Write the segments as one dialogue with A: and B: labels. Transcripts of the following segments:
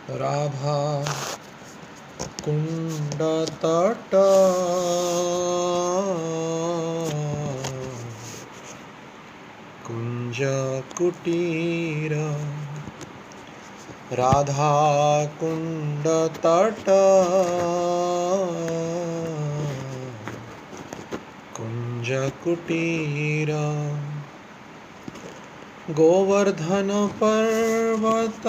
A: राधा कुंड तट कुंज कुटीर राधा कुंड तट कुंज कुटीर गोवर्धन पर्वत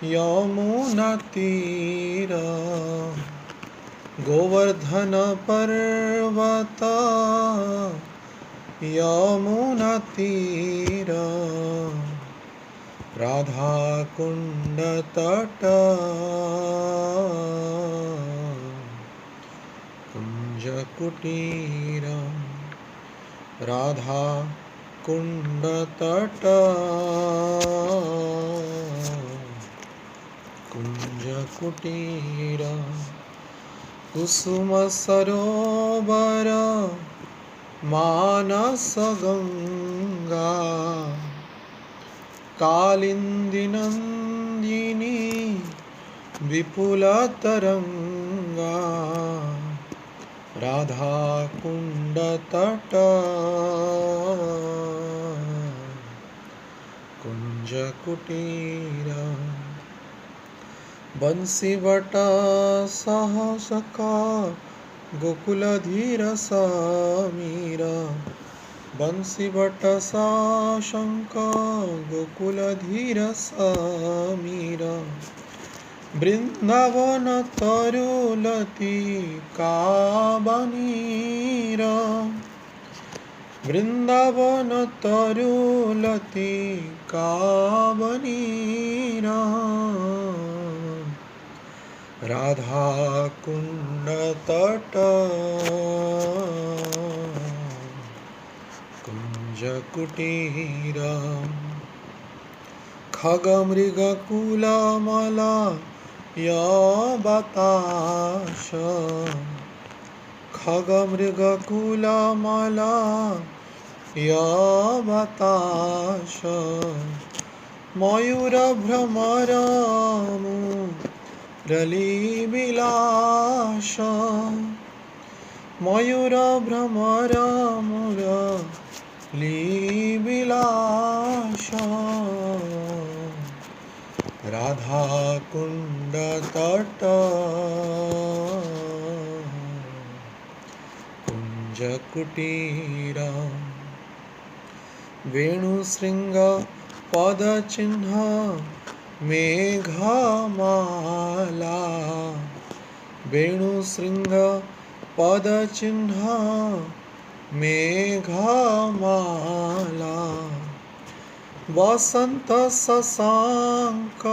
A: यमुना तीर गोवर्धन पर्वत यमुना तीर राधा कुंड तट कुंज कुटीर राधा कुंड तट कुंज कुटीर कुसुम सरोवर मानस गंगा कालिंदी नंदिनी विपुल तरंगा राधा कुंड तट कुंज कुटीर बंसीवट सहसका गोकुलधीर समीर बंसीवट शंख गोकुलधीर समीर वृंदावन तरुलती काबनीर वृंदावन तरुलती काबनीर राधा कुंड तट कुंज कुटीर खग मृग कुलमला या बताश खग मृग कुलमला या बताश मयूर भ्रमर मुरली विलास मयूर भ्रमर मुरली विलास राधा कुंड तट कुंज कुटीर वेणु श्रृंग पद चिन्ह मेघमाला वेणु श्रृंग पद चिन्ह मेघमाला वसंत शशांक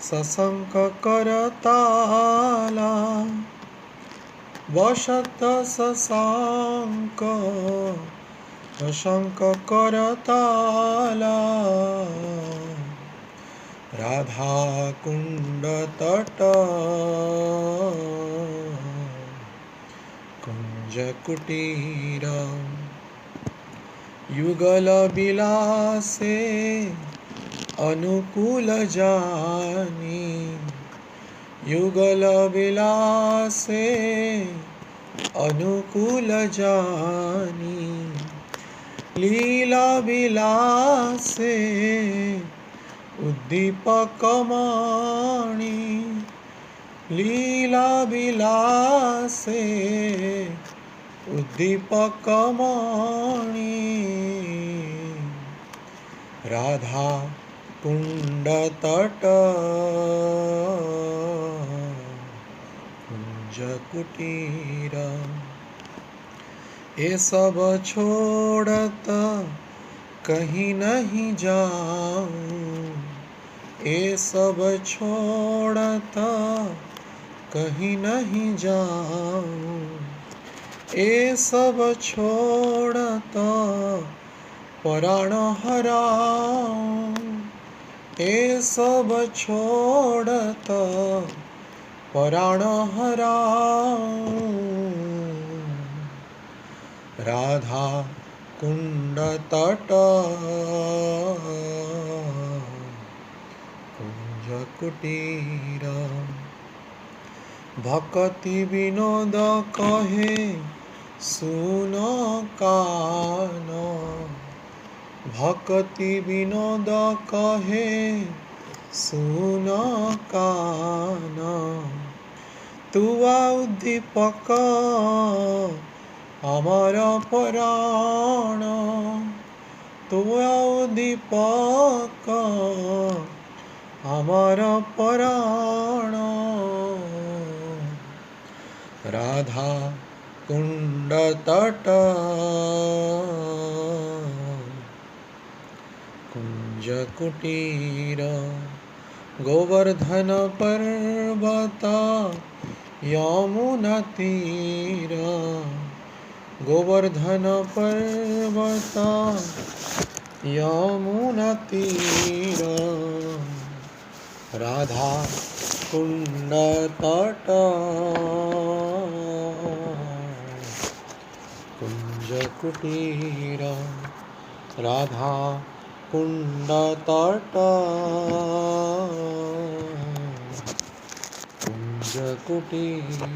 A: शशांक करताला वसंत शशांक शशांक करताला राधा कुंड तट कुंज कुटीर युगल विलासे अनुकूल जानी युगल विलासे अनुकूल जानी लीला विलासे उद्दीपक माणी लीला विलासे उद्दीपक माणी राधा कुंड तट कुंज कुटीर ये सब छोड़त कहीं नहीं जाऊं ये सब छोड़त कहीं नहीं जाऊं ये सब छोड़त प्राण हराऊं ये सब छोड़त प्राण हराऊं राधा कुण्डतट कुंजकुटीर भक्ति विनोद कहे सुन कान भक्ति विनोद कहे सुन कान तुआ उद्दीपक अमर पुराण तुआ उद्दीपक अमर पुराण राधा कुंड तट कुंज कुटीर गोवर्धन पर्वत यमुना तीर गोवर्धन पर्वत यमुना तीर राधा कुंड तट कुंज कुटीर राधा कुंड तट कुंज कुटीर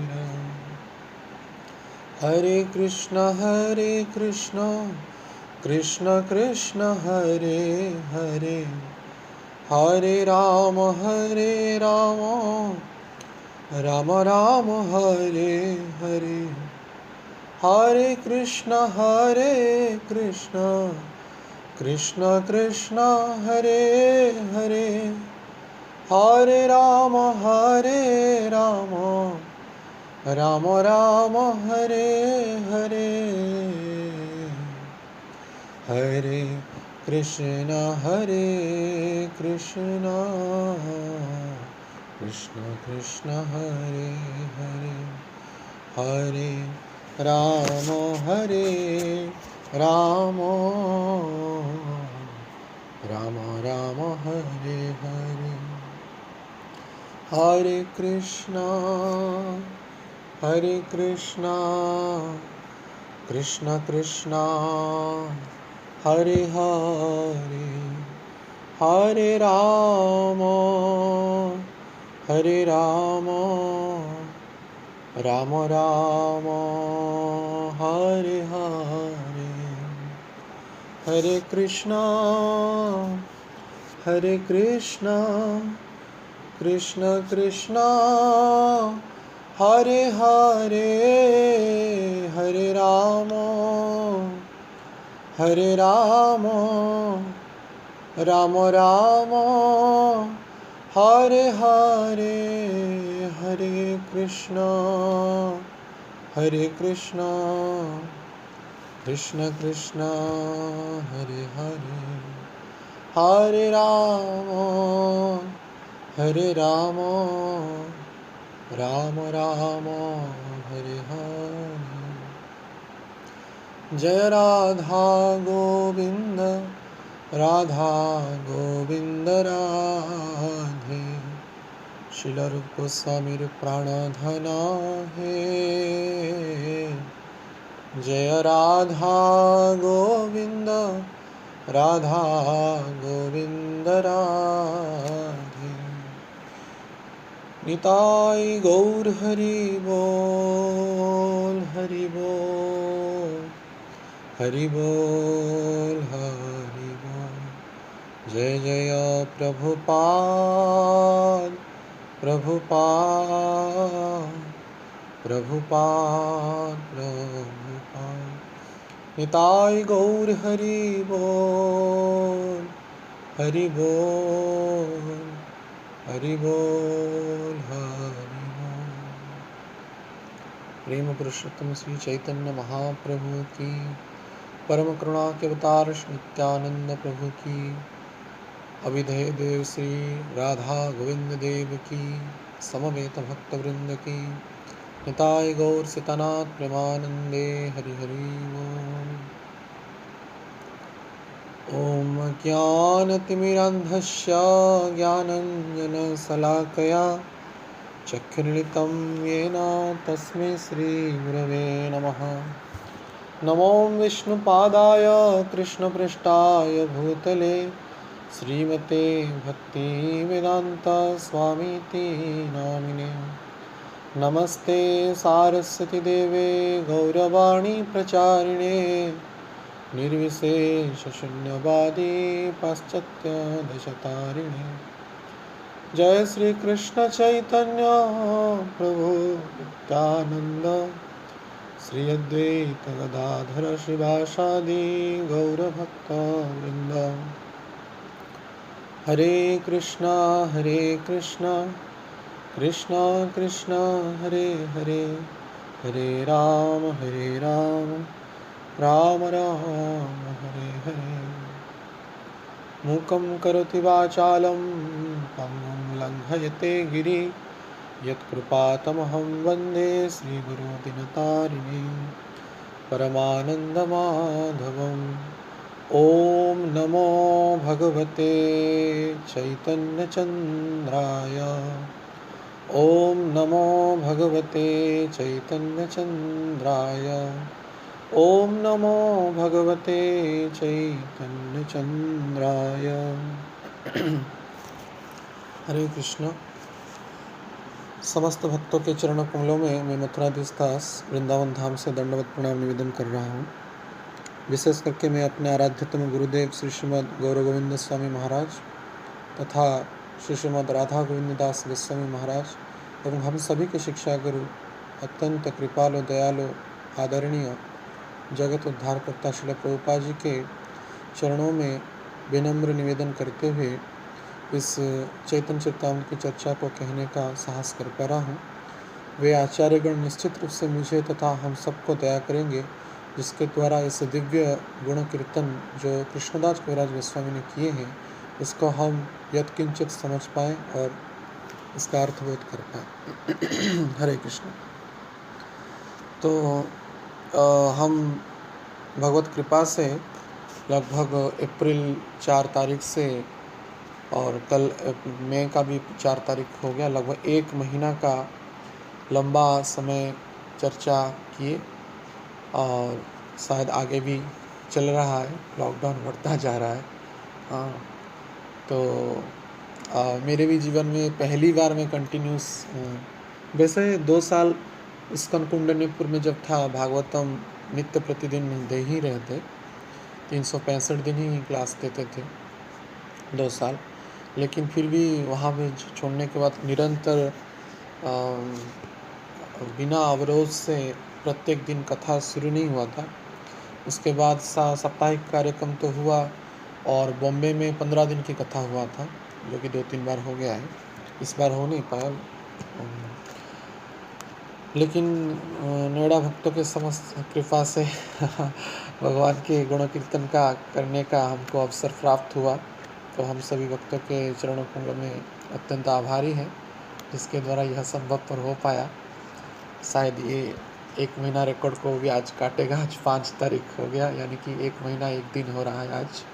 A: हरे कृष्ण कृष्ण कृष्ण हरे हरे हरे राम राम राम हरे हरे हरे कृष्ण कृष्ण कृष्ण हरे हरे हरे राम राम राम हरे हरे हरे कृष्ण कृष्ण कृष्ण हरे हरे हरे राम राम राम राम हरे हरे हरे कृष्ण कृष्ण कृष्ण हरे हरे हरे राम राम राम हरे हरे हरे कृष्ण कृष्ण कृष्ण हरे हरे हरे राम राम राम हरे हरे हरे कृष्ण कृष्ण कृष्ण हरे हरे हरे राम राम राम हरे हरे जय राधा गोविंद राधे श्रील रूप गोस्वामी प्राणधना है जय राधा गोविंद राधे निताई गौर हरि बोल हरि बोल हरि बोल हरि बोल जय जय प्रभुपाद निताई गौर हरि बोल हरि बोल हरि बोल हरि बोल। प्रेम पुरुषोत्तम श्री चैतन्य महाप्रभु की, परम करुणा के अवतार नित्यानंद प्रभु की, अविधेय देव श्री राधा गोविंद देव की, समवेत भक्त वृंद की, निताय गौर सितनाथ प्रेमानंदे हरि हरि बोल। ओम ज्ञानतिमिरान्धस्य ज्ञानाञ्जनशलाकया चक्षुर्मिलितं येन तस्मै श्रीगुरवे नमः। नमो विष्णुपादाय कृष्णपृष्ठाय भूतले श्रीमते भक्तिवेदांत स्वामीति नामिने। नमस्ते सारस्वती देवे गौरवाणी प्रचारिणे निर्विशेषशून्यवादी पाश्चात्यदेशतारिणे। जय श्री कृष्ण चैतन्य प्रभु नित्यानंद श्री अद्वैत गदाधर शिवासादि गौरभक्तवृंद। हरे कृष्णा कृष्णा कृष्णा हरे हरे, हरे राम राम राम हरे हरे। मूकं करोति वाचालं पङ्गुं लङ्घयते गिरि यत्कृपातमहं वन्दे श्रीगुरुदिनतारिणीं परमानन्दमाधवम्। ॐ नमो भगवते चैतन्यचन्द्राय, ॐ नमो भगवते चैतन्यचन्द्राय, ॐ नमो भगवते चैतन्यचन्द्राय। हरे कृष्ण। समस्त भक्तों के चरणों कमलों में मैं मथुराधीश दास वृंदावन धाम से दंडवत प्रणाम निवेदन कर रहा हूँ। विशेष करके मैं अपने आराध्यतम गुरुदेव श्री श्रीमद् गौर गोविंद स्वामी महाराज तथा श्री श्रीमद् राधा गोविंद दास गोस्वामी महाराज एवं हम सभी के शिक्षा गुरु अत्यंत कृपालु दयालु आदरणीय जगत उद्धारकर्ता श्रील प्रभुपाद जी के चरणों में विनम्र निवेदन करते हुए इस चैतन्य चरितामृत की चर्चा को कहने का साहस कर पा रहा हूँ। वे आचार्यगण निश्चित रूप से मुझे तथा हम सबको दया करेंगे, जिसके द्वारा इस दिव्य गुण कीर्तन जो कृष्णदास कविराज गोस्वामी ने किए हैं इसको हम यत्किंचित समझ पाएँ और इसका अर्थबोध कर पाएँ। हरे कृष्ण। तो हम भगवत कृपा से लगभग अप्रैल 4 तारीख से और कल मई का भी 4 तारीख हो गया, लगभग 1 महीना का लंबा समय चर्चा किए और शायद आगे भी चल रहा है, लॉकडाउन बढ़ता जा रहा है। तो मेरे भी जीवन में पहली बार मैं कंटिन्यूस वैसे 2 साल इस्कॉन कुंडलीपुर में जब था भागवतम नित्य प्रतिदिन दे ही रहे थे, 365 दिन ही क्लास देते थे 2 साल। लेकिन फिर भी वहाँ पे छोड़ने के बाद निरंतर बिना अवरोध से प्रत्येक दिन कथा शुरू नहीं हुआ था। उसके बाद साप्ताहिक कार्यक्रम तो हुआ और बॉम्बे में 15 दिन की कथा हुआ था, जो कि 2-3 बार हो गया है, इस बार हो नहीं पाया। लेकिन नोएडा भक्तों के समस्त कृपा से भगवान के गुण कीर्तन का करने का हमको अवसर प्राप्त हुआ। तो हम सभी भक्तों के चरणों कमलों में अत्यंत आभारी हैं, जिसके द्वारा यह संभव पर हो पाया। शायद ये 1 महीना रिकॉर्ड को भी आज काटेगा। आज 5 तारीख हो गया, यानी कि 1 महीना 1 दिन हो रहा है आज।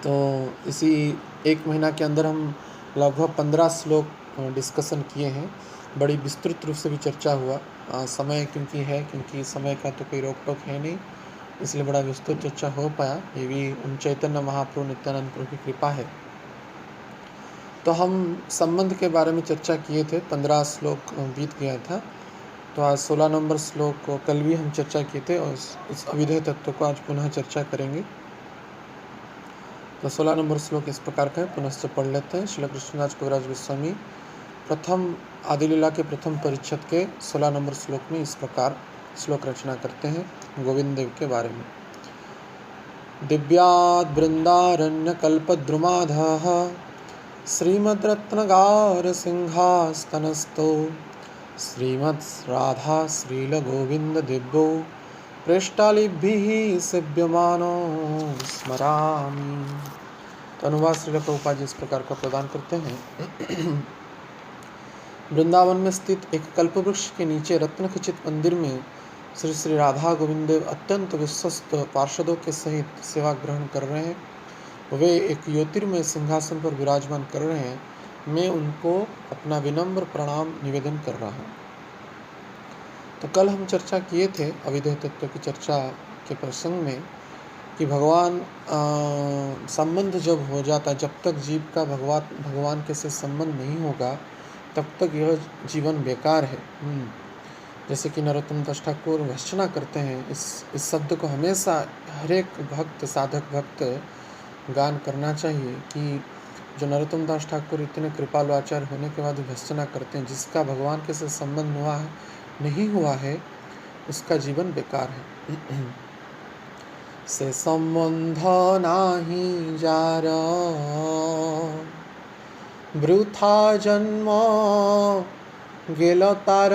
A: तो इसी 1 महीना के अंदर हम लगभग 15 श्लोक डिस्कशन किए हैं। बड़ी विस्तृत रूप से भी चर्चा हुआ। समय क्योंकि समय का तो कोई रोक टोक है नहीं, इसलिए बड़ा विस्तृत चर्चा हो पाया। ये भी उन चैतन्य महाप्रभु नित्यानंद प्रभु की कृपा है। तो हम संबंध के बारे में चर्चा किए थे, 15 श्लोक बीत गया था। तो आज 16 नंबर श्लोक को कल भी हम चर्चा किए थे और इस अविधेय तत्व को आज पुनः चर्चा करेंगे। तो 16 नंबर श्लोक इस प्रकार का है, पुनश्च पढ़ लेते हैं। श्रील कृष्णदास कविराज गोस्वामी प्रथम आदि लीला के प्रथम परिच्छद के 16 नंबर श्लोक में इस प्रकार श्लोक रचना करते हैं गोविंद देव के बारे में। दिव्याद् वृंदारण्य कल्पद्रुमाधः श्रीमद्रत्नगार सिंहास्तनस्थो श्रीमद् राधा श्रील गोविंद दिव्यो प्रेष्ठालिभिः सेव्यमानो स्मरामि। तो अनुवाद श्रील प्रभुपाद जी इस प्रकार का प्रदान करते हैं। वृंदावन में स्थित एक कल्पवृक्ष के नीचे रत्नखचित मंदिर में श्री श्री राधा गोविंद देव अत्यंत विश्वस्त पार्षदों के सहित सेवा ग्रहण कर रहे हैं। वे एक ज्योतिर्मय सिंहासन पर विराजमान कर रहे हैं। मैं उनको अपना विनम्र प्रणाम निवेदन कर रहा हूँ। तो कल हम चर्चा किए थे अविधेय तत्व की चर्चा के प्रसंग में कि भगवान संबंध जब हो जाता, जब तक जीव का भगवान के से संबंध नहीं होगा तब तक यह जीवन बेकार है। जैसे कि नरोत्तम दास ठाकुर भर्त्सना करते हैं, इस शब्द को हमेशा हर एक भक्त, साधक भक्त गान करना चाहिए कि जो नरोत्तम दास ठाकुर इतने कृपालु आचार्य होने के बाद भर्त्सना करते हैं, जिसका भगवान के साथ संबंध नहीं हुआ है उसका जीवन बेकार है। से संबंध नाही जार वृथा जन्म गेल तार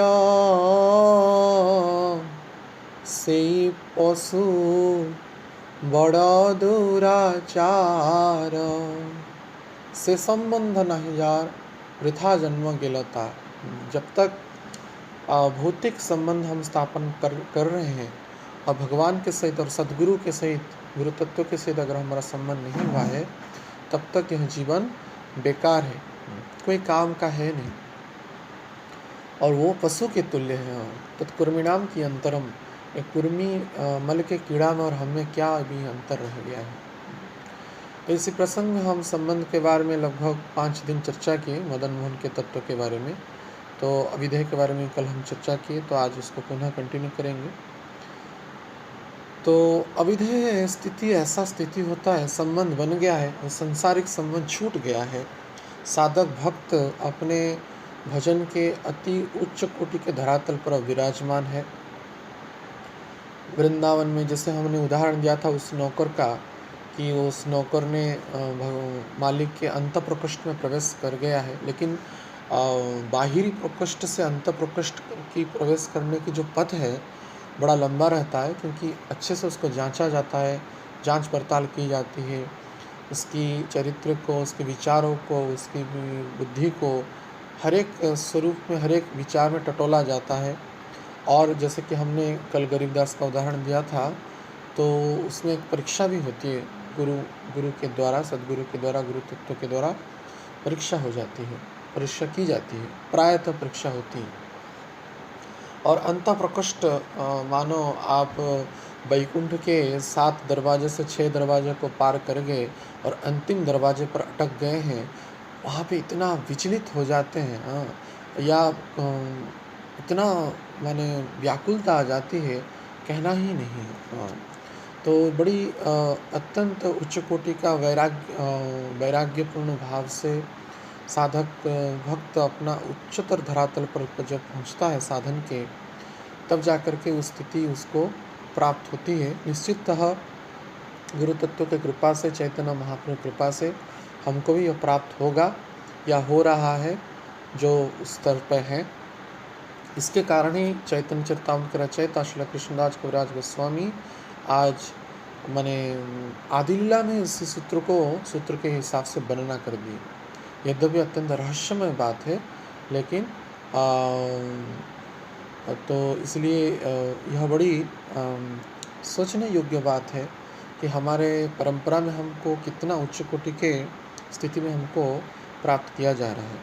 A: सेई पशु बड़ दुराचार। से संबंध नहीं जार वृथा जन्म गेल तार। जब तक भौतिक संबंध हम स्थापन कर रहे हैं और भगवान के सहित और सदगुरु के सहित, गुरु तत्व के सहित अगर हमारा संबंध नहीं हुआ है तब तक यह जीवन बेकार है, कोई काम का है नहीं और वो पशु के तुल्य है। तत्कुर्मिणाम की अंतरम, एक कुर्मी मल के कीड़ा में और हमें क्या अभी अंतर रह गया है। तो इसी प्रसंग में हम संबंध के बारे में लगभग 5 दिन चर्चा किए, मदन मोहन के तत्व के बारे में। तो अविधेय के बारे में कल हम चर्चा किए, तो आज उसको पुनः कंटिन्यू करेंगे। तो अविधेय स्थिति ऐसा स्थिति होता है, संबंध बन गया है, संसारिक संबंध छूट गया है, साधक भक्त अपने भजन के अति उच्च कोटि के धरातल पर विराजमान है। वृंदावन में जैसे हमने उदाहरण दिया था उस नौकर का, कि उस नौकर ने मालिक के अंत प्रकोष्ठ में प्रवेश कर गया है, लेकिन बाहरी प्रकोष्ठ से अंत प्रकोष्ठ की प्रवेश करने की जो पथ है बड़ा लंबा रहता है, क्योंकि अच्छे से उसको जांचा जाता है, जांच पड़ताल की जाती है, उसकी चरित्र को, उसके विचारों को, उसकी बुद्धि को हर एक स्वरूप में, हर एक विचार में टटोला जाता है। और जैसे कि हमने कल गरीबदास का उदाहरण दिया था, तो उसमें एक परीक्षा भी होती है, गुरु के द्वारा, सदगुरु के द्वारा, गुरु तत्व के द्वारा परीक्षा हो जाती है, परीक्षा की जाती है, प्रायतः परीक्षा होती है। और अंत प्रकोष्ठ मानो आप वैकुंठ के 7 दरवाजे से 6 दरवाजे को पार कर गए और अंतिम दरवाजे पर अटक गए हैं, वहाँ पे इतना विचलित हो जाते हैं, या इतना माने व्याकुलता आ जाती है, कहना ही नहीं है। तो बड़ी अत्यंत उच्च कोटि का वैराग्यपूर्ण भाव से साधक भक्त अपना उच्चतर धरातल पर जब पहुंचता है साधन के, तब जाकर के उस स्थिति उसको प्राप्त होती है। निश्चिततः गुरु तत्व के कृपा से, चैतन्य महाप्रभु कृपा से हमको भी यह प्राप्त होगा या हो रहा है जो उस स्तर पर है। इसके कारण ही चैतन्य चरितामृत के रचयिता श्री कृष्णदास कविराज गोस्वामी आज मैंने आदिल्ला में इस सूत्र के हिसाब से वर्णना कर दी। यद्यपि अत्यंत रहस्यमय बात है, लेकिन तो इसलिए यह बड़ी सोचने योग्य बात है कि हमारे परंपरा में हमको कितना उच्च कोटि के स्थिति में हमको प्राप्त किया जा रहा है।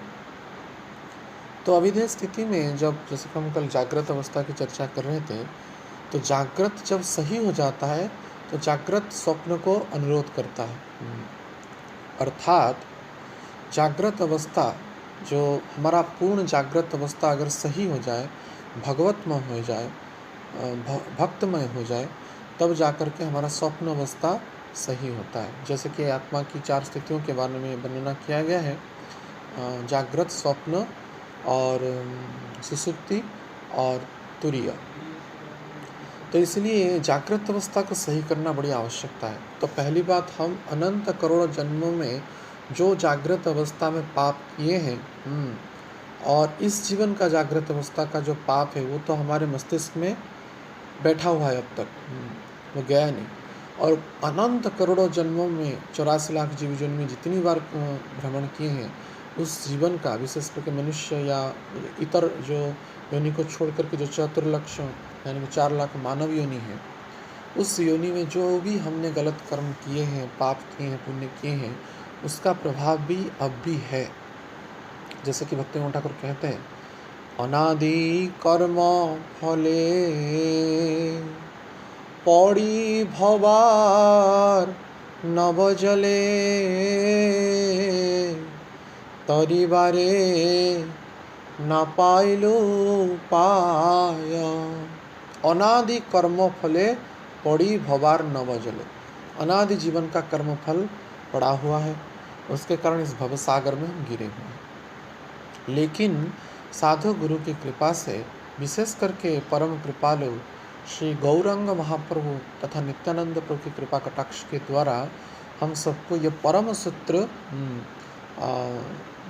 A: तो अविधेय स्थिति में जब, जैसे कि हम कल जागृत अवस्था की चर्चा कर रहे थे, तो जागृत जब सही हो जाता है तो जागृत स्वप्न को अनुरोध करता है। अर्थात जागृत अवस्था, जो हमारा पूर्ण जागृत अवस्था अगर सही हो जाए, भगवतमय हो जाए, भक्तमय हो जाए, तब जाकर के हमारा स्वप्न अवस्था सही होता है। जैसे कि आत्मा की 4 स्थितियों के बारे में वर्णना किया गया है, जागृत, स्वप्न और सुसुप्ति और तुरीय। तो इसलिए जागृत अवस्था को सही करना बड़ी आवश्यकता है। तो पहली बात, हम अनंत करोड़ जन्मों में जो जागृत अवस्था में पाप किए हैं, और इस जीवन का जागृत अवस्था का जो पाप है वो तो हमारे मस्तिष्क में बैठा हुआ है, अब तक वो गया नहीं। और अनंत करोड़ों जन्मों में 84 लाख जीव जन्म में जितनी बार भ्रमण किए हैं, उस जीवन का, विशेष करके मनुष्य या इतर जो योनि को छोड़ करके जो 74 लाख यानी कि 4 लाख मानव योनि है, उस योनि में जो भी हमने गलत कर्म किए हैं, पाप किए हैं, पुण्य किए हैं, उसका प्रभाव भी अब भी है। जैसे कि भक्ति ठाकुर कहते हैं अनादि कर्म फले पड़ी भवार नवजले तरिबारे न पाइलो पाय। अनादि कर्म फले पड़ी भवार नवजले। अनादि जीवन का कर्म फल पड़ा हुआ है, उसके कारण इस भव सागर में हम गिरे हुए हैं। लेकिन साधु गुरु की कृपा से, विशेष करके परम कृपालु श्री गौरंग महाप्रभु तथा नित्यानंद प्रभु की कृपा कटाक्ष के द्वारा हम सबको ये परम सूत्र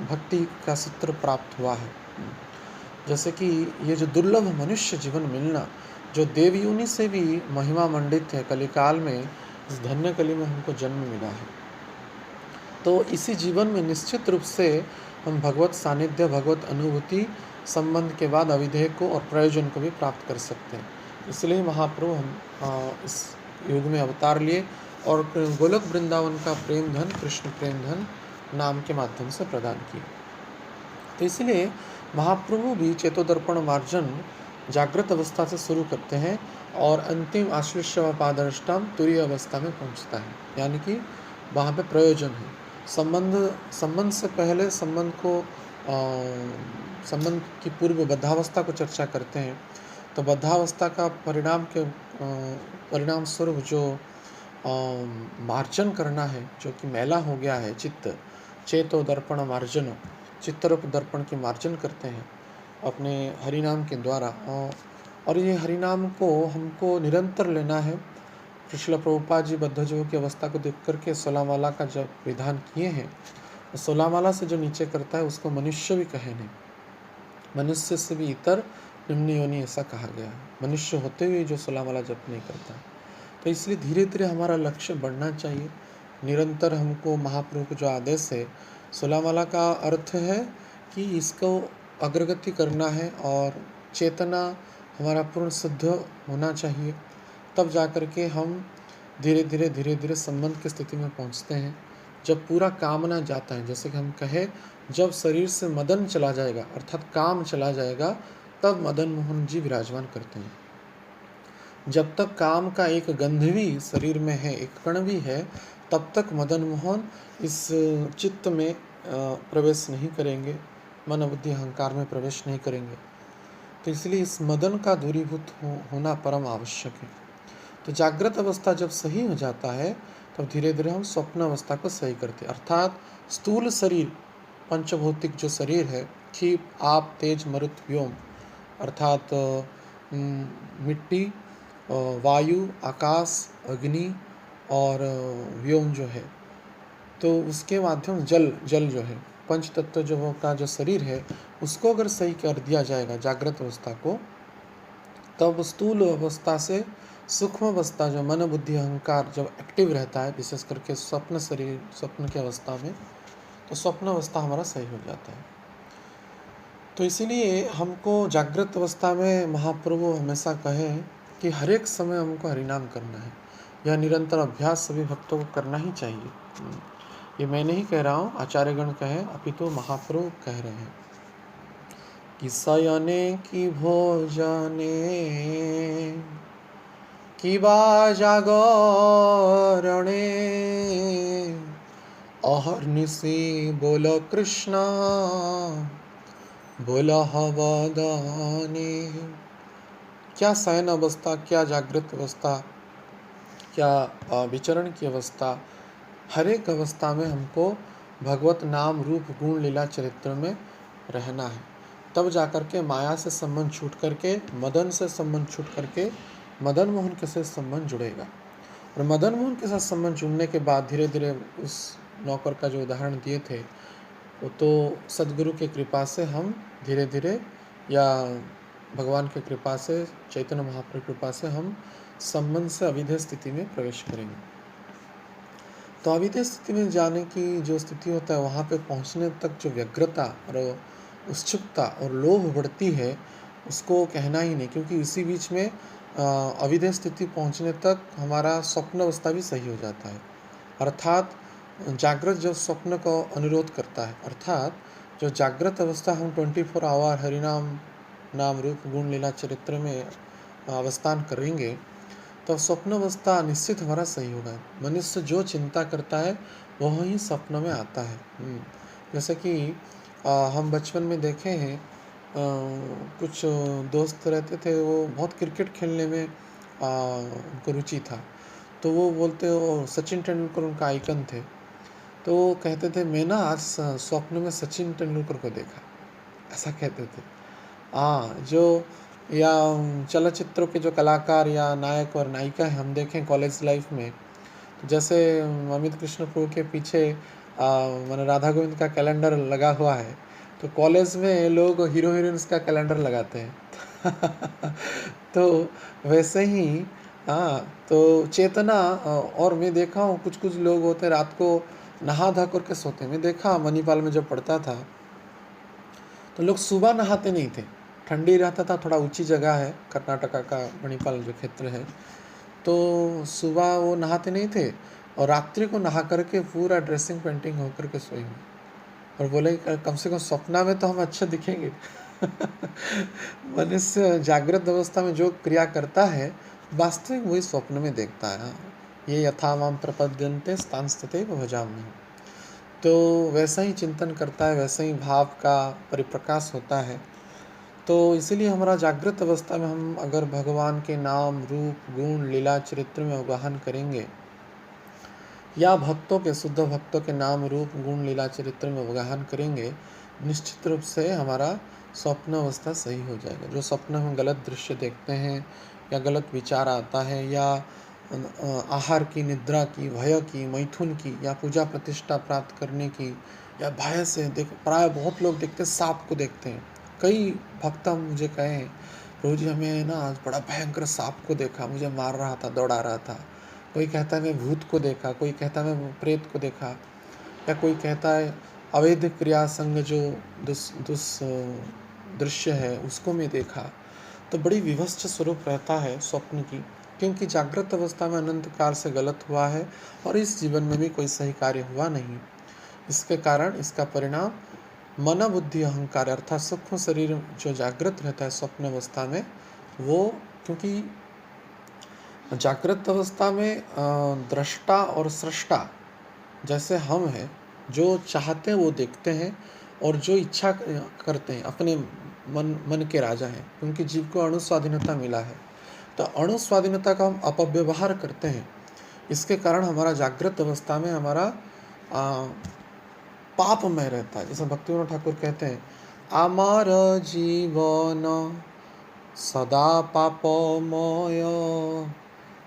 A: भक्ति का सूत्र प्राप्त हुआ है। जैसे कि ये जो दुर्लभ मनुष्य जीवन मिलना, जो देवयोनि से भी महिमा मंडित है, कलिकाल में इस धन्य कली में हमको जन्म मिला है। तो इसी जीवन में निश्चित रूप से हम भगवत सानिध्य, भगवत अनुभूति, संबंध के बाद अविधेय को और प्रयोजन को भी प्राप्त कर सकते हैं। इसलिए महाप्रभु हम इस युग में अवतार लिए और गोलक वृंदावन का प्रेम धन, कृष्ण प्रेम धन नाम के माध्यम से प्रदान किए। तो इसलिए महाप्रभु भी चेतोदर्पण मार्जन जागृत अवस्था से शुरू करते हैं और अंतिम आश्लिष्यपादर्ष्टम तुरीय अवस्था में पहुंचता है, यानी कि वहाँ पे प्रयोजन है। संबंध से पहले संबंध की पूर्व बद्धावस्था को चर्चा करते हैं। तो बद्धावस्था का परिणाम स्वरूप जो मार्जन करना है, जो कि मैला हो गया है चित्त, चेतो दर्पण मार्जन, चित्तरूप दर्पण की मार्जन करते हैं अपने हरिनाम के द्वारा। और ये हरिनाम को हमको निरंतर लेना है। श्रील प्रभुपाद जी बद्धजोग की अवस्था को देख करके 16 माला का जब विधान किए हैं, 16 माला से जो नीचे करता है उसको मनुष्य भी कहे नहीं, मनुष्य से भी इतर निम्न योनि ऐसा कहा गया है। मनुष्य होते हुए जो 16 माला जप नहीं करता। तो इसलिए धीरे धीरे हमारा लक्ष्य बढ़ना चाहिए। निरंतर हमको महाप्रभु का जो आदेश है, 16 माला का अर्थ है कि इसको अग्रगति करना है और चेतना हमारा पूर्ण शुद्ध होना चाहिए। तब जा कर के हम धीरे धीरे संबंध की स्थिति में पहुंचते हैं। जब पूरा कामना जाता है, जैसे कि हम कहे, जब शरीर से मदन चला जाएगा अर्थात काम चला जाएगा, तब मदन मोहन जी विराजमान करते हैं। जब तक काम का एक गंध भी शरीर में है, एक कण भी है, तब तक मदन मोहन इस चित्त में प्रवेश नहीं करेंगे, मन बुद्धि अहंकार में प्रवेश नहीं करेंगे। तो इसलिए इस मदन का दूरीभूत होना परम आवश्यक है। तो जागृत अवस्था जब सही हो जाता है, तब धीरे धीरे हम स्वप्न अवस्था को सही करते हैं। अर्थात स्थूल शरीर, पंचभौतिक जो शरीर है, क्षीप, आप, तेज, मरुत, व्योम, अर्थात मिट्टी, वायु, आकाश, अग्नि और व्योम जो है, तो उसके माध्यम जल जो है, पंच तत्व जो का जो शरीर है, उसको अगर सही कर दिया जाएगा जागृत अवस्था को, तब स्थूल अवस्था से सूक्ष्म अवस्था जो मन बुद्धि अहंकार जब एक्टिव रहता है, विशेष करके स्वप्न की अवस्था में, तो स्वप्न अवस्था हमारा सही हो जाता है। तो इसीलिए हमको जागृत अवस्था में महाप्रभु हमेशा कहे कि हर एक समय हमको हरिनाम करना है। यह निरंतर अभ्यास सभी भक्तों को करना ही चाहिए। ये मैं नहीं कह रहा हूँ, आचार्यगण कहे, अपितु महाप्रभु कह रहे हैं कि शयने की भोजने कि बा जागरणे अहर्निशि बोल कृष्ण बोल हवदाने। क्या शयन अवस्था, क्या जागृत अवस्था, क्या विचरण की अवस्था, हर एक अवस्था में हमको भगवत नाम रूप गुण लीला चरित्र में रहना है। तब जाकर के माया से संबंध छूट करके, मदन से संबंध छूट करके मदन मोहन के साथ संबंध जुड़ेगा। और मदन मोहन के साथ संबंध जुड़ने के बाद धीरे धीरे उस नौकर का जो उदाहरण दिए थे, वो तो सदगुरु की कृपा से हम धीरे धीरे, या भगवान की कृपा से, चैतन्य महाप्रभु की कृपा से हम संबंध से अविधेय स्थिति में प्रवेश करेंगे। तो अविधेय स्थिति में जाने की जो स्थिति होता है, वहाँ पे पहुँचने तक जो व्यग्रता और उत्सुकता और लोभ बढ़ती है, उसको कहना ही नहीं, क्योंकि इसी बीच में अविधेय स्थिति पहुँचने तक हमारा स्वप्न अवस्था भी सही हो जाता है। अर्थात जागृत जो स्वप्न को अनुरोध करता है, अर्थात जो जागृत अवस्था हम 24 आवर हरिनाम नाम रूप गुण लीला चरित्र में अवस्थान करेंगे, तो स्वप्न अवस्था निश्चित हमारा सही होगा। मनुष्य जो चिंता करता है वह ही स्वप्न में आता है। जैसे कि हम बचपन में देखे हैं, कुछ दोस्त रहते थे, वो बहुत क्रिकेट खेलने में उनको रुचि था। तो वो बोलते, वो सचिन तेंदुलकर उनका आइकन थे। तो वो कहते थे, मैं ना आज स्वप्न में सचिन तेंदुलकर को देखा, ऐसा कहते थे। हाँ, जो या चलचित्रों के जो कलाकार या नायक और नायिका हैं हम देखें कॉलेज लाइफ में, तो जैसे अमित कृष्ण प्रभु के पीछे मैंने राधा गोविंद का कैलेंडर लगा हुआ है, तो कॉलेज में लोग हीरो हीरोइंस का कैलेंडर लगाते हैं। तो वैसे ही, हाँ, तो चेतना और मैं देखा हूँ कुछ कुछ लोग होते हैं रात को नहा धा करके सोते हैं। मैं देखा मणिपाल में जब पढ़ता था तो लोग सुबह नहाते नहीं थे, ठंडी रहता था, थोड़ा ऊंची जगह है कर्नाटका का मणिपाल जो क्षेत्र है, तो सुबह वो नहाते नहीं थे और रात्रि को नहा करके पूरा ड्रेसिंग पेंटिंग होकर के सोए हुए, और बोले कम से कम सपना में तो हम अच्छे दिखेंगे। मनुष्य जागृत अवस्था में जो क्रिया करता है वास्तविक वही स्वप्न में देखता है। ये यथा माम प्रपद्यन्ते स्थानस्तथैव भजामि। तो वैसा ही चिंतन करता है, वैसा ही भाव का परिप्रकाश होता है। तो इसीलिए हमारा जागृत अवस्था में हम अगर भगवान के नाम रूप गुण लीला चरित्र में अवगाहन करेंगे, या भक्तों के शुद्ध भक्तों के नाम रूप गुण लीला चरित्र में अवगाहन करेंगे, निश्चित रूप से हमारा स्वप्न अवस्था सही हो जाएगा। जो स्वप्न हम गलत दृश्य देखते हैं या गलत विचार आता है, या आहार की, निद्रा की, भय की, मैथुन की, या पूजा प्रतिष्ठा प्राप्त करने की, या भय से देख, प्राय बहुत लोग देखते सांप को देखते हैं। कई भक्त मुझे कहे, प्रभु जी हमें ना आज बड़ा भयंकर सांप को देखा, मुझे मार रहा था, दौड़ा रहा था। कोई कहता है मैं भूत को देखा, कोई कहता है मैं प्रेत को देखा, या कोई कहता है अवैध क्रिया संग जो दुस दृश्य है उसको मैं देखा। तो बड़ी विभत्स स्वरूप रहता है स्वप्न की, क्योंकि जागृत अवस्था में अनंत काल से गलत हुआ है और इस जीवन में भी कोई सही कार्य हुआ नहीं। इसके कारण इसका परिणाम मन बुद्धि अहंकार अर्थात सूक्ष्म शरीर जो जागृत रहता है स्वप्न अवस्था में, वो, क्योंकि जागृत अवस्था में दृष्टा और सृष्टा जैसे हम हैं, जो चाहते हैं वो देखते हैं, और जो इच्छा करते हैं अपने मन के राजा हैं, क्योंकि जीव को अणु स्वाधीनता मिला है। तो अणु स्वाधीनता का हम अपव्यवहार करते हैं। इसके कारण हमारा जागृत अवस्था में हमारा पापमय रहता है। जैसे भक्तिविनोद ठाकुर कहते हैं, आमार जीवन सदा पापमय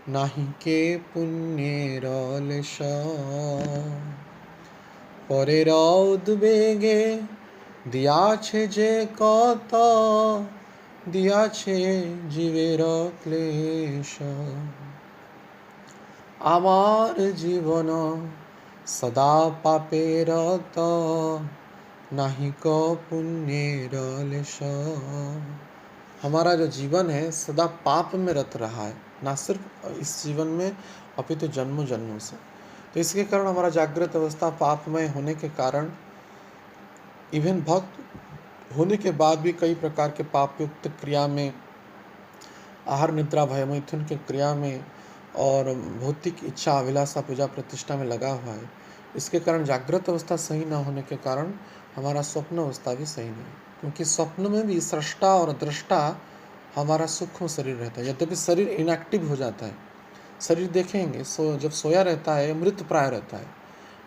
A: नाहि के पुण्येर लेश পরের উদ্বেগে দিয়াছে যে কত দিয়াছে জীবের ক্লেশ আমার জীবন सदा पापेर नाहि क पुण्येर लेश। हमारा जो जीवन है सदा पाप में रत रहा है, ना सिर्फ इस जीवन में अपितु जन्मों जन्मों से। तो इसके कारण हमारा जागृत अवस्था पापमय होने के कारण इवन भक्त होने के बाद भी कई प्रकार के पापयुक्त क्रिया में, आहार निद्रा भय मैथुन के क्रिया में और भौतिक इच्छा अभिलाषा पूजा प्रतिष्ठा में लगा हुआ है। इसके कारण जागृत अवस्था सही न होने के कारण हमारा स्वप्न अवस्था भी सही नहीं, क्योंकि स्वप्न में भी सृष्टा और दृष्टा हमारा सूक्ष्म शरीर रहता है। यद्यपि शरीर इनएक्टिव हो जाता है, शरीर देखेंगे जब सोया रहता है मृत प्राय रहता है,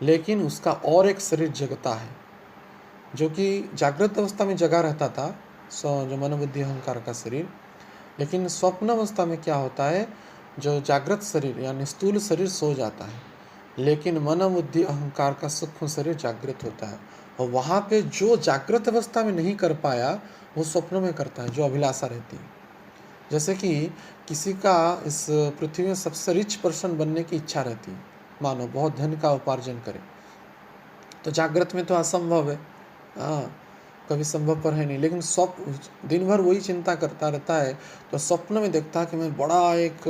A: लेकिन उसका और एक शरीर जगता है जो कि जागृत अवस्था में जगा रहता था, जो मनोबुद्धि अहंकार का शरीर। लेकिन स्वप्न अवस्था में क्या होता है, जो जागृत शरीर यानी स्थूल शरीर सो जाता है, लेकिन मनोबुद्धि अहंकार का सूक्ष्म शरीर जागृत होता है, और वहाँ पे जो जागृत अवस्था में नहीं कर पाया वो स्वप्न में करता है, जो अभिलाषा रहती है। जैसे कि किसी का इस पृथ्वी में सबसे रिच पर्सन बनने की इच्छा रहती है, मानो बहुत धन का उपार्जन करे, तो जागृत में तो असंभव है, कभी संभव पर है नहीं। लेकिन स्वप्न दिन भर वही चिंता करता रहता है, तो स्वप्न में देखता है कि मैं बड़ा एक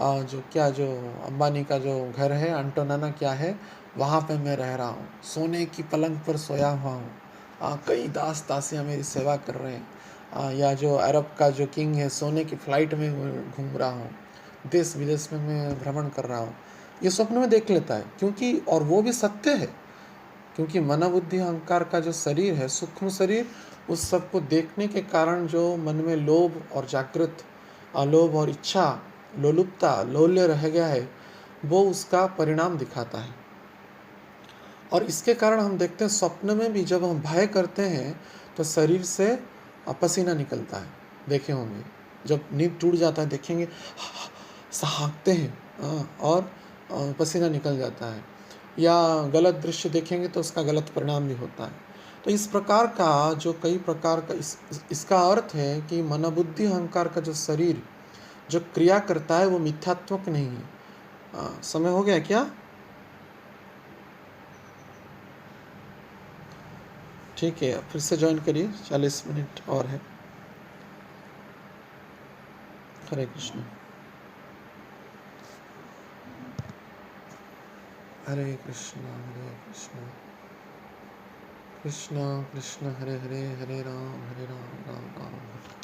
A: जो अंबानी का जो घर है, एंटोनाना क्या है, वहाँ पे मैं रह रहा हूँ, सोने की पलंग पर सोया हुआ हूँ, कई दास दासियाँ मेरी सेवा कर रहे हैं, या जो अरब का जो किंग है, सोने की फ्लाइट में घूम रहा हूँ, देश विदेश में मैं भ्रमण कर रहा हूँ, ये स्वप्न में देख लेता है। क्योंकि और वो भी सत्य है, क्योंकि मन बुद्धि अहंकार का जो शरीर है, सूक्ष्म शरीर, उस सब को देखने के कारण जो मन में लोभ और जागृत, अलोभ और इच्छा, लोलुपता, लौल्य रह गया है, वो उसका परिणाम दिखाता है। और इसके कारण हम देखते हैं स्वप्न में भी जब हम भय करते हैं तो शरीर से पसीना निकलता है। देखे होंगे जब नींद टूट जाता है, देखेंगे हाँकते हैं, और पसीना निकल जाता है। या गलत दृश्य देखेंगे तो उसका गलत परिणाम भी होता है। तो इस प्रकार का जो कई प्रकार का इसका अर्थ है कि मन बुद्धि अहंकार का जो शरीर जो क्रिया करता है वो मिथ्यात्मक नहीं है। समय हो गया क्या? ठीक है, फिर से ज्वाइन करिए, 40 मिनट और है। हरे कृष्ण हरे कृष्ण हरे कृष्ण कृष्ण कृष्ण हरे हरे, हरे राम राम राम हरे।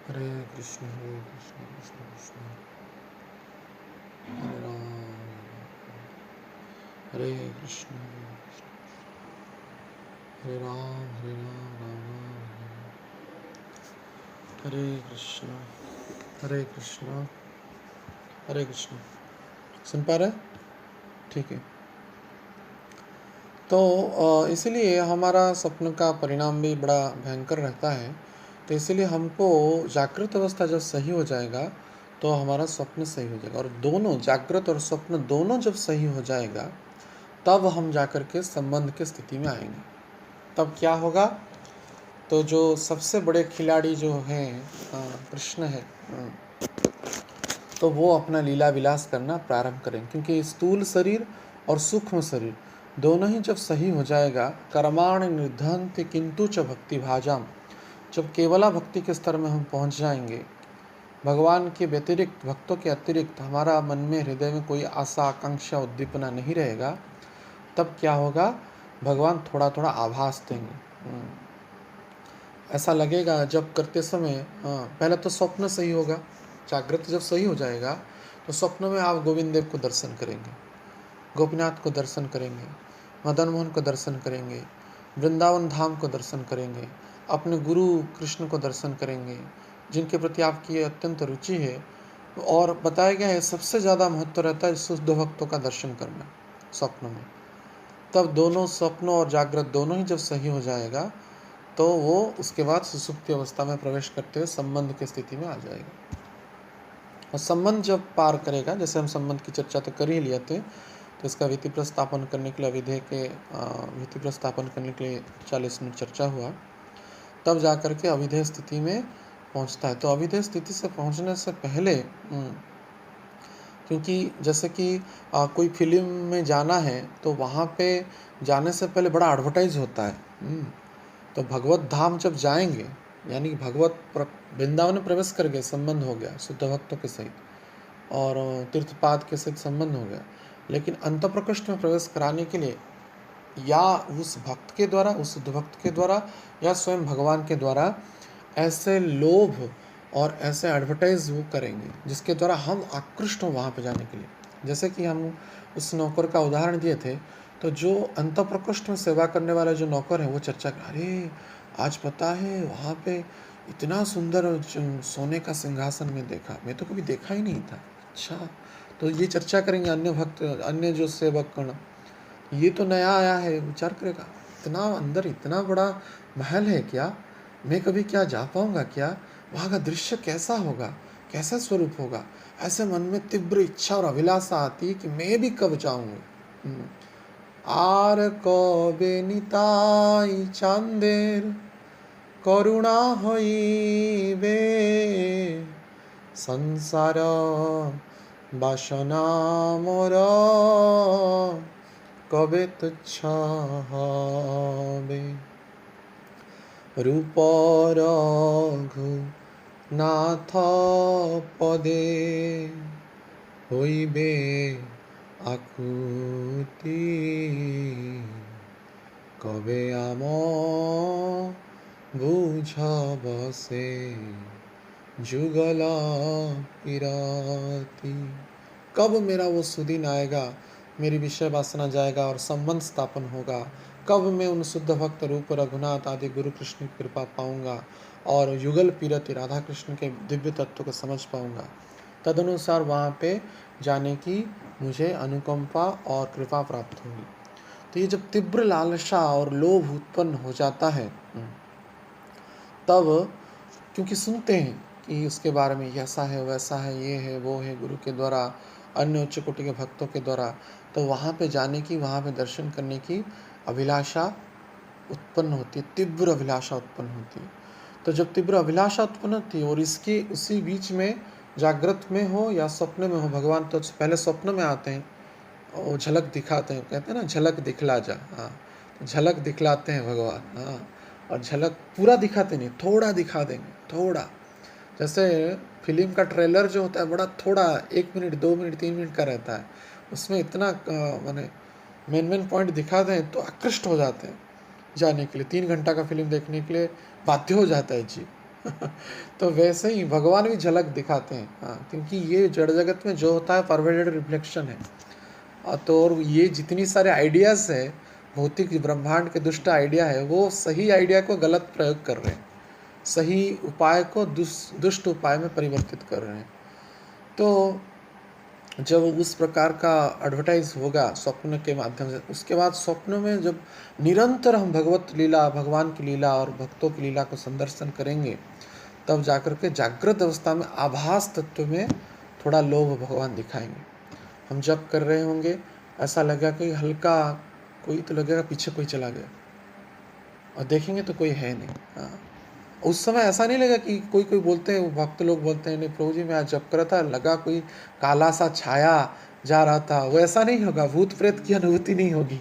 A: हरे कृष्ण कृष्ण कृष्ण हरे राम हरे कृष्ण हरे राम राम राम हरे कृष्ण हरे कृष्ण हरे कृष्ण। सुन पा रहे? ठीक है। तो इसलिए हमारा स्वप्न का परिणाम भी बड़ा भयंकर रहता है। तो इसलिए हमको जागृत अवस्था जब सही हो जाएगा तो हमारा स्वप्न सही हो जाएगा, और दोनों जागृत और स्वप्न दोनों जब सही हो जाएगा तब हम जाकर के संबंध की स्थिति में आएंगे। तब क्या होगा? तो जो सबसे बड़े खिलाड़ी जो हैं कृष्ण है, तो वो अपना लीला विलास करना प्रारंभ करें। क्योंकि स्थूल शरीर और सूक्ष्म शरीर दोनों ही जब सही हो जाएगा, कर्माणि निर्धन्ति किंतु च भक्ति भाजाम, जब केवला भक्ति के स्तर में हम पहुंच जाएंगे, भगवान के व्यतिरिक्त, भक्तों के अतिरिक्त हमारा मन में, हृदय में कोई आशा, आकांक्षा, उद्दीपना नहीं रहेगा, तब क्या होगा? भगवान थोड़ा थोड़ा आभास देंगे। ऐसा लगेगा जब करते समय, पहले तो स्वप्न सही होगा, जागृत जब सही हो जाएगा तो स्वप्न में आप गोविंद देव को दर्शन करेंगे, गोपीनाथ को दर्शन करेंगे, मदन मोहन को दर्शन करेंगे, वृंदावन धाम को दर्शन करेंगे, अपने गुरु कृष्ण को दर्शन करेंगे, जिनके प्रति आपकी अत्यंत रुचि है। और बताया गया है सबसे ज़्यादा महत्व रहता है शुद्ध भक्तों का दर्शन करना स्वप्न में। तब दोनों, स्वप्न और जागृत दोनों ही जब सही हो जाएगा तो वो उसके बाद सुसुप्ति अवस्था में प्रवेश करते हुए संबंध की स्थिति में आ जाएगा। और संबंध जब पार करेगा, जैसे हम संबंध की चर्चा तो कर ही लिए थे, तो इसका विधि प्रस्थापन करने के लिए, विधेय के विधि प्रस्थापन करने के लिए 40 मिनट चर्चा हुआ, तब जा कर के अविधेय स्थिति में पहुंचता है। तो अविधेय स्थिति से पहुंचने से पहले, क्योंकि जैसे कि कोई फिल्म में जाना है तो वहाँ पे जाने से पहले बड़ा एडवर्टाइज होता है। तो भगवत धाम जब जाएंगे, यानी कि भगवत वृंदावन में प्रवेश कर गए, संबंध हो गया शुद्ध भक्तों के सहित, और तीर्थपाद के सहित संबंध हो गया। लेकिन अंत प्रकोष्ठ में प्रवेश कराने के लिए या उस भक्त के द्वारा, उस शुद्ध भक्त के द्वारा, या स्वयं भगवान के द्वारा ऐसे लोभ और ऐसे एडवर्टाइज वो करेंगे जिसके द्वारा हम आकृष्ट हों वहाँ पे जाने के लिए। जैसे कि हम उस नौकर का उदाहरण दिए थे, तो जो अंत प्रकोष्ठ में सेवा करने वाला जो नौकर है वो चर्चा कर, अरे आज पता है वहाँ पे इतना सुंदर सोने का सिंहासन में देखा, मैं तो कभी देखा ही नहीं था। अच्छा, तो ये चर्चा करेंगे अन्य भक्त, अन्य जो सेवक गण, ये तो नया आया है, विचार करेगा इतना अंदर इतना बड़ा महल है क्या, मैं कभी क्या जा पाऊंगा क्या, वहाँ का दृश्य कैसा होगा, कैसा स्वरूप होगा। ऐसे मन में तीव्र इच्छा और अभिलाषा आती है कि मैं भी कब जाऊंगा। আর কবে নিতাই চাঁদের করুণা হইবে, সংসার বাসনা মোর কবে তুচ্ছ হবে। রূপ রঘুনাথ পদে হইবে আকুতি, কবে আমো বুঝব সে जुगल किराती। कब मेरा वो सुदिन आएगा, मेरी विषय वासना जाएगा और संबंध स्थापन होगा। कब मैं उन शुद्ध भक्त रूप रघुनाथ आदि गुरु कृष्ण की कृपा पाऊंगा और युगल पीरति राधा कृष्ण के दिव्य तत्व को समझ पाऊंगा। तदनुसार वहाँ पे जाने की मुझे अनुकंपा और कृपा प्राप्त होगी। तो ये जब तीव्र लालसा और लोभ उत्पन्न हो जाता है, तब क्योंकि सुनते हैं कि उसके बारे में ऐसा है वैसा है, ये है वो है, गुरु के द्वारा, अन्य उच्च कोटि के भक्तों के द्वारा, तो वहाँ पे जाने की, वहाँ पे दर्शन करने की अभिलाषा उत्पन्न होती है, तीव्र अभिलाषा उत्पन्न होती है। तो जब तीव्र अभिलाषा उत्पन्न होती है और इसके उसी बीच में जागृत में हो या स्वप्न में हो, भगवान तो पहले स्वप्न में आते हैं और झलक दिखाते हैं, कहते हैं ना झलक दिखला जा। हाँ, तो झलक दिखलाते हैं भगवान। हाँ, और झलक पूरा दिखाते नहीं, थोड़ा दिखा देंगे, थोड़ा। जैसे फिल्म का ट्रेलर जो होता है बड़ा थोड़ा 1 मिनट 2 मिनट 3 मिनट का रहता है, उसमें इतना माने मेन पॉइंट दिखा दें तो आकृष्ट हो जाते हैं जाने के लिए। 3 घंटा का फिल्म देखने के लिए बाध्य हो जाता है जी। तो वैसे ही भगवान भी झलक दिखाते हैं। हाँ, क्योंकि ये जड़ जगत में जो होता है परवेडेड रिफ्लेक्शन है। तो और ये जितनी सारे आइडियाज़ है, भौतिक ब्रह्मांड के दुष्ट आइडिया है, वो सही आइडिया को गलत प्रयोग कर रहे हैं, सही उपाय को दुष्ट उपाय में परिवर्तित कर रहे हैं। तो जब उस प्रकार का एडवर्टाइज होगा स्वप्न के माध्यम से, उसके बाद स्वप्न में जब निरंतर हम भगवत लीला, भगवान की लीला और भक्तों की लीला को संदर्शन करेंगे, तब जाकर के जागृत अवस्था में आभास तत्व में थोड़ा लोभ भगवान दिखाएंगे। हम जब कर रहे होंगे, ऐसा लगेगा कि हल्का कोई तो लगेगा पीछे कोई चला गया, और देखेंगे तो कोई है नहीं। हाँ, उस समय ऐसा नहीं लगा कि कोई बोलते हैं, भक्त लोग बोलते हैं नहीं प्रभु जी मैं आज जप कर रहा था, लगा कोई काला सा छाया जा रहा था, वो ऐसा नहीं होगा। भूत प्रेत की अनुभूति नहीं होगी।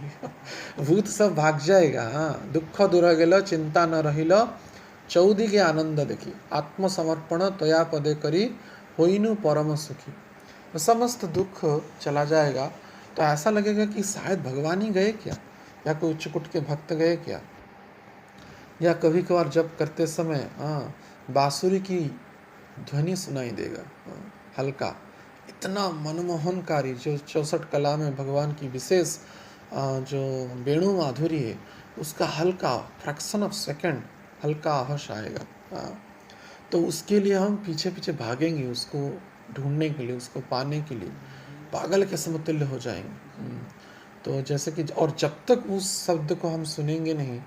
A: भूत सब भाग जाएगा। हाँ, दुख दूर गेलो चिंता न रहिलो चौदी के आनंद देखी, आत्मसमर्पण तया पदे करी होइनु परम सुखी। तो समस्त दुख चला जाएगा। तो ऐसा लगेगा कि शायद भगवान ही गए क्या, या कोई उच्च कोटि के भक्त गए क्या। या कभी कभार जब करते समय बांसुरी की ध्वनि सुनाई देगा, हल्का, इतना मनमोहनकारी, जो 64 कला में भगवान की विशेष जो वेणु माधुरी है, उसका हल्का फ्रैक्शन ऑफ सेकंड हल्का आभास आएगा। तो उसके लिए हम पीछे पीछे भागेंगे, उसको ढूंढने के लिए, उसको पाने के लिए पागल के समतुल्य हो जाएंगे। तो जैसे कि, और जब तक उस शब्द को हम सुनेंगे नहीं,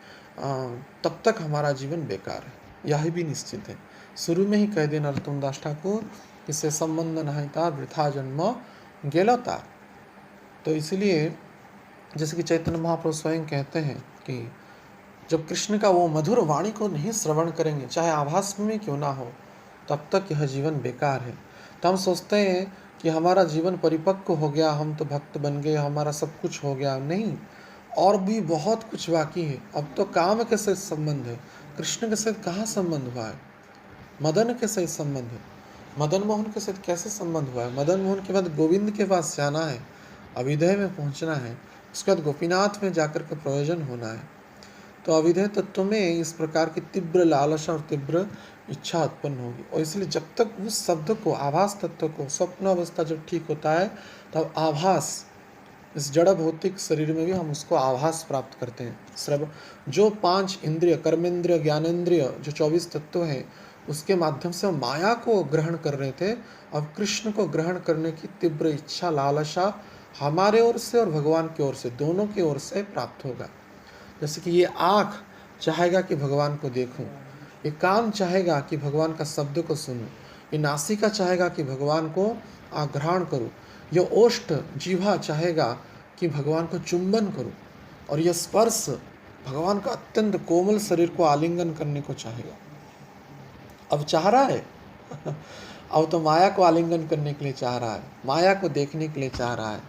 A: तब तक हमारा जीवन बेकार है, यह भी निश्चित है। शुरू में ही कह देना नरोत्तम दास ठाकुर, इससे संबंध नहीं था, वृथा जन्म गेलता। तो इसलिए जैसे कि चैतन्य महाप्रभु स्वयं कहते हैं कि जब कृष्ण का वो मधुर वाणी को नहीं श्रवण करेंगे, चाहे आभास में क्यों ना हो, तब तक यह जीवन बेकार है। तो हम सोचते हैं कि हमारा जीवन परिपक्व हो गया, हम तो भक्त बन गए, हमारा सब कुछ हो गया। नहीं, और भी बहुत कुछ बाकी है। अब तो काम के साथ संबंध है, कृष्ण के साथ कहाँ संबंध हुआ है, मदन के साथ संबंध है, मदन मोहन के साथ कैसे संबंध हुआ है। मदन मोहन के बाद गोविंद के पास जाना है, अविधेय में पहुँचना है, उसके बाद गोपीनाथ में जाकर के प्रयोजन होना है। तो अविधेय तत्व में इस प्रकार की तीव्र लालसा और तीव्र इच्छा उत्पन्न होगी। और इसलिए जब तक उस शब्द को, आभास तत्व को, स्वप्न अवस्था जब ठीक होता है, तब आभास, इस जड़ भौतिक शरीर में भी हम उसको आभास प्राप्त करते हैं। श्रव, जो 5 इंद्रिय, कर्मेंद्रिय, ज्ञानेंद्रिय, जो 24 तत्व हैं, उसके माध्यम से हम माया को ग्रहण कर रहे थे, अब कृष्ण को ग्रहण करने की तीव्र इच्छा, लालसा हमारे ओर से और भगवान की ओर से, दोनों की ओर से प्राप्त होगा। जैसे कि ये आँख चाहेगा कि भगवान को देखूं, ये कान चाहेगा कि भगवान का शब्द को सुनूं, ये नासिका चाहेगा कि भगवान को आग्रहण करूं, यह ओष्ठ जीवा चाहेगा कि भगवान को चुंबन करूं, और यह स्पर्श भगवान का अत्यंत कोमल शरीर को आलिंगन करने को चाहेगा। अब चाह रहा है अब तो माया को आलिंगन करने के लिए चाह रहा है, माया को देखने के लिए चाह रहा है।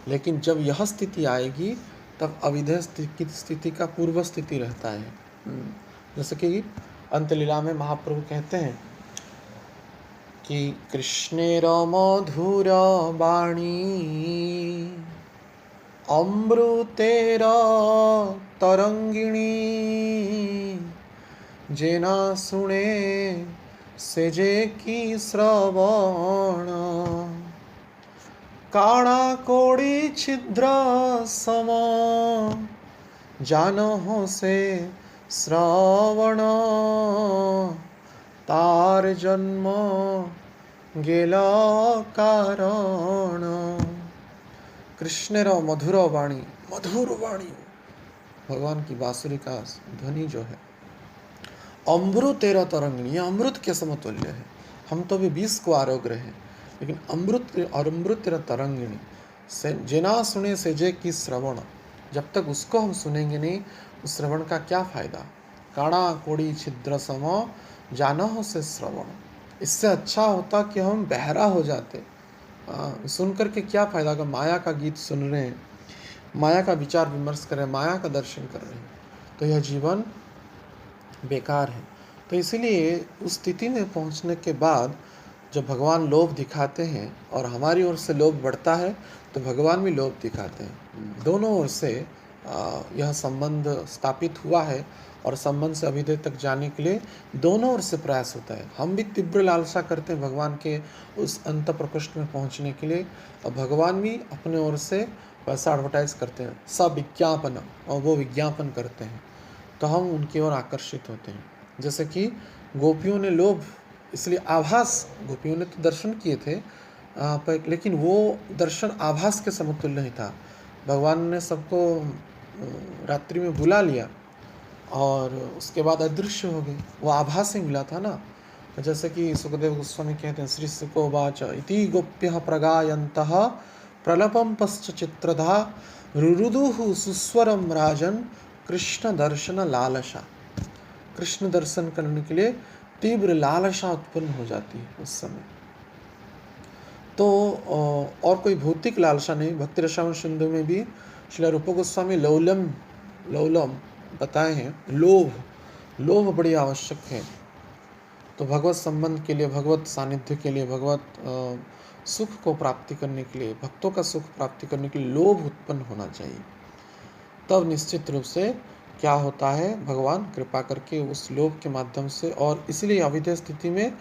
A: लेकिन जब यह स्थिति आएगी, तब अविधेय स्थिति का पूर्व स्थिति रहता है। जैसे कि अंतलीला में महाप्रभु कहते हैं कि कृष्णेर मधुर वाणी अमृतेरा तरंगिणी जेना सुने सेजे की श्रवण काणा कोड़ी छिद्र सम जानो से श्रवण तार जन्म गेला कारण। कृष्णेर मधुर वाणी, मधुर वाणी, भगवान की बांसुरी का ध्वनि जो है, अमृत तेरा तरंगिणी, ये अमृत के समतुल्य है। हम तो भी 20 को आरोग्य हैं, लेकिन अमृत तेरा तरंगिणी से जेना सुने सेजे की श्रवण, जब तक उसको हम सुनेंगे नहीं, उस श्रवण का क्या फायदा। काणा कोड़ी छिद्र सम जानो से श्रवण, इससे अच्छा होता कि हम बहरा हो जाते। सुन करके क्या फायदा, अगर माया का गीत सुन रहे हैं, माया का विचार विमर्श कर रहे हैं, माया का दर्शन कर रहे हैं, तो यह जीवन बेकार है। तो इसीलिए उस स्थिति में पहुंचने के बाद जब भगवान लोभ दिखाते हैं और हमारी ओर से लोभ बढ़ता है, तो भगवान भी लोभ दिखाते हैं। दोनों ओर से यह संबंध स्थापित हुआ है, और संबंध से अभिधेय तक जाने के लिए दोनों ओर से प्रयास होता है। हम भी तीव्र लालसा करते हैं भगवान के उस अंत प्रकोष्ठ में पहुंचने के लिए, और भगवान भी अपने ओर से वैसा एडवर्टाइज करते हैं, सब विज्ञापन, और वो विज्ञापन करते हैं, तो हम उनकी ओर आकर्षित होते हैं। जैसे कि गोपियों ने लोभ, इसलिए आभास, गोपियों ने तो दर्शन किए थे लेकिन वो दर्शन आभास के समतुल्य नहीं था। भगवान ने सबको रात्रि में बुला लिया और उसके बाद अदृश्य हो गए, वो आभास ही मिला था ना। जैसे कि सुखदेव गोस्वामी कहते हैं, श्री सुकोवाच इति गोप्यः प्रगायन्तः प्रलपं पश्चित्रधा रुरुदुः सुस्वरम राजन कृष्ण दर्शन लालसा। कृष्ण दर्शन करने के लिए तीव्र लालसा उत्पन्न हो जाती है उस समय। तो और कोई भौतिक लालसा नहीं। भक्ति रसायन सिंधु में भी श्री रूप गोस्वामी लौलम बताए हैं, लोभ बड़ी आवश्यक है। तो भगवत संबंध के लिए, भगवत सानिध्य के लिए, भगवत सुख को प्राप्ति करने के लिए, भक्तों का सुख प्राप्ति करने के लिए लोभ उत्पन्न होना चाहिए। तब निश्चित रूप से क्या होता है, भगवान कृपा करके उस लोभ के माध्यम से, और इसलिए अविधेय स्थिति में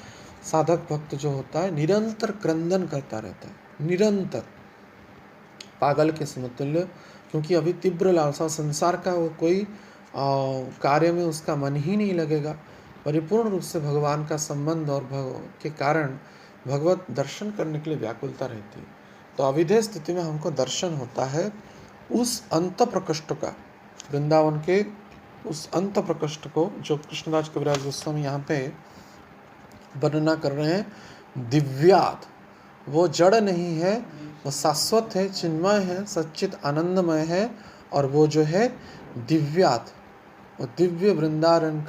A: साधक भक्त जो होता है निरंतर क्रंदन करता रहता है, निरंतर पागल के समतुल्य, क्योंकि अभी तीव्र लालसा, संसार का वो कोई कार्य में उसका मन ही नहीं लगेगा। परिपूर्ण रूप से भगवान का संबंध और के कारण भगवत दर्शन करने के लिए व्याकुलता रहती है। तो अविधेय स्थिति में हमको दर्शन होता है उस अंत प्रकोष्ठ का, वृंदावन के उस अंत प्रकोष्ठ को, जो कृष्णदास कविराज गोस्वामी यहाँ पे वर्णना कर रहे हैं। दिव्यात, वो जड़ नहीं है, वो शाश्वत है, चिन्मय है, सच्चित आनंदमय है, और वो जो है दिव्यात, वो दिव्य वृंदावन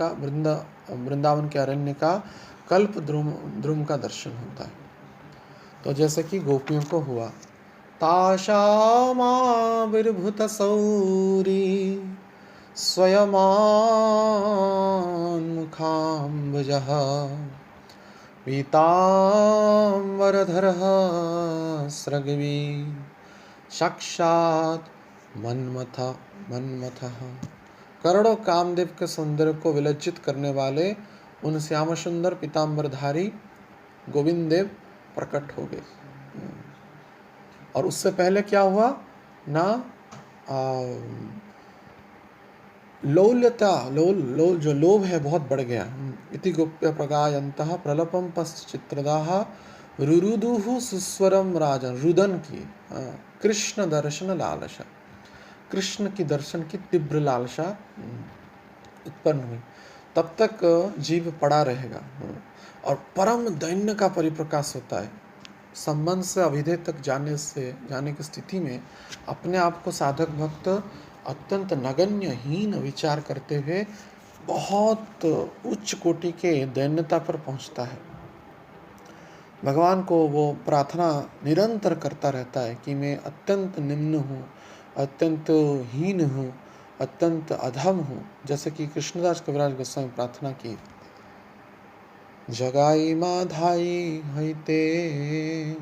A: के अरण्य का कल्प द्रुम का दर्शन होता है। तो जैसे कि गोपियों को हुआ, ताशामाविर्भूत सौरी स्वयमान्मुखाम्बुजः पीताम्बरधरः स्रग्वी साक्षात् मन्मथः। करोड़ों कामदेव के सौंदर्य को विलज्जित करने वाले उन श्याम सुंदर पीताम्बरधारी गोविंद देव प्रकट हो गए। और उससे पहले क्या हुआ ना, जो लोभ है बहुत बढ़ गया। इति गोप्य प्रगायन्तः प्रलपम पश्चित्रदाः रुरुदुः सुस्वरम राजन, रुदन की कृष्ण दर्शन लालसा, कृष्ण की दर्शन की तीव्र लालसा उत्पन्न हुई। तब तक जीव पड़ा रहेगा, और परम दैन्य का परिप्रकाश होता है। संबंध से अविधेय तक जाने की स्थिति में अपने आप को साधक भक्त अत्यंत नगण्यहीन विचार करते हुए बहुत उच्च कोटि के दैन्यता पर पहुंचता है। भगवान को वो प्रार्थना निरंतर करता रहता है कि मैं अत्यंत निम्न हूँ, अत्यंत हीन हूँ, अत्यंत अधम हूँ। जैसे कि कृष्णदास कविराज गोस्वामी प्रार्थना की, जगाई माधाई हईते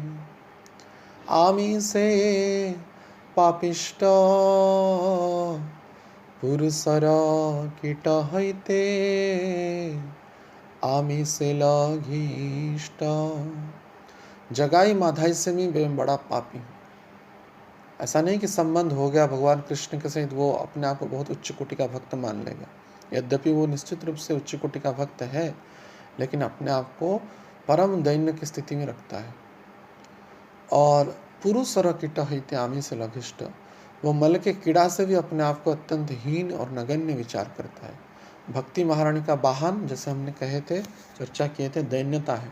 A: आमी से पापिष्ट पुरुषर कीट हईते आमिषे लघिष्ट। जगाई माधाई से मैं बड़ा पापी हूँ। ऐसा नहीं कि संबंध हो गया भगवान कृष्ण के सहित वो अपने आप को बहुत उच्च कोटि का भक्त मान लेगा। यद्यपि वो निश्चित रूप से उच्च कोटि का भक्त है, लेकिन अपने आप को परम दैन्य की स्थिति में रखता है। और पुरुषर कीट हईते आमिष लघिष्ठ, वो मल के कीड़ा से भी अपने आप को अत्यंत हीन और नगण्य विचार करता है। भक्ति महारानी का वाहन, जैसे हमने कहे थे, चर्चा किए थे, दैन्यता है।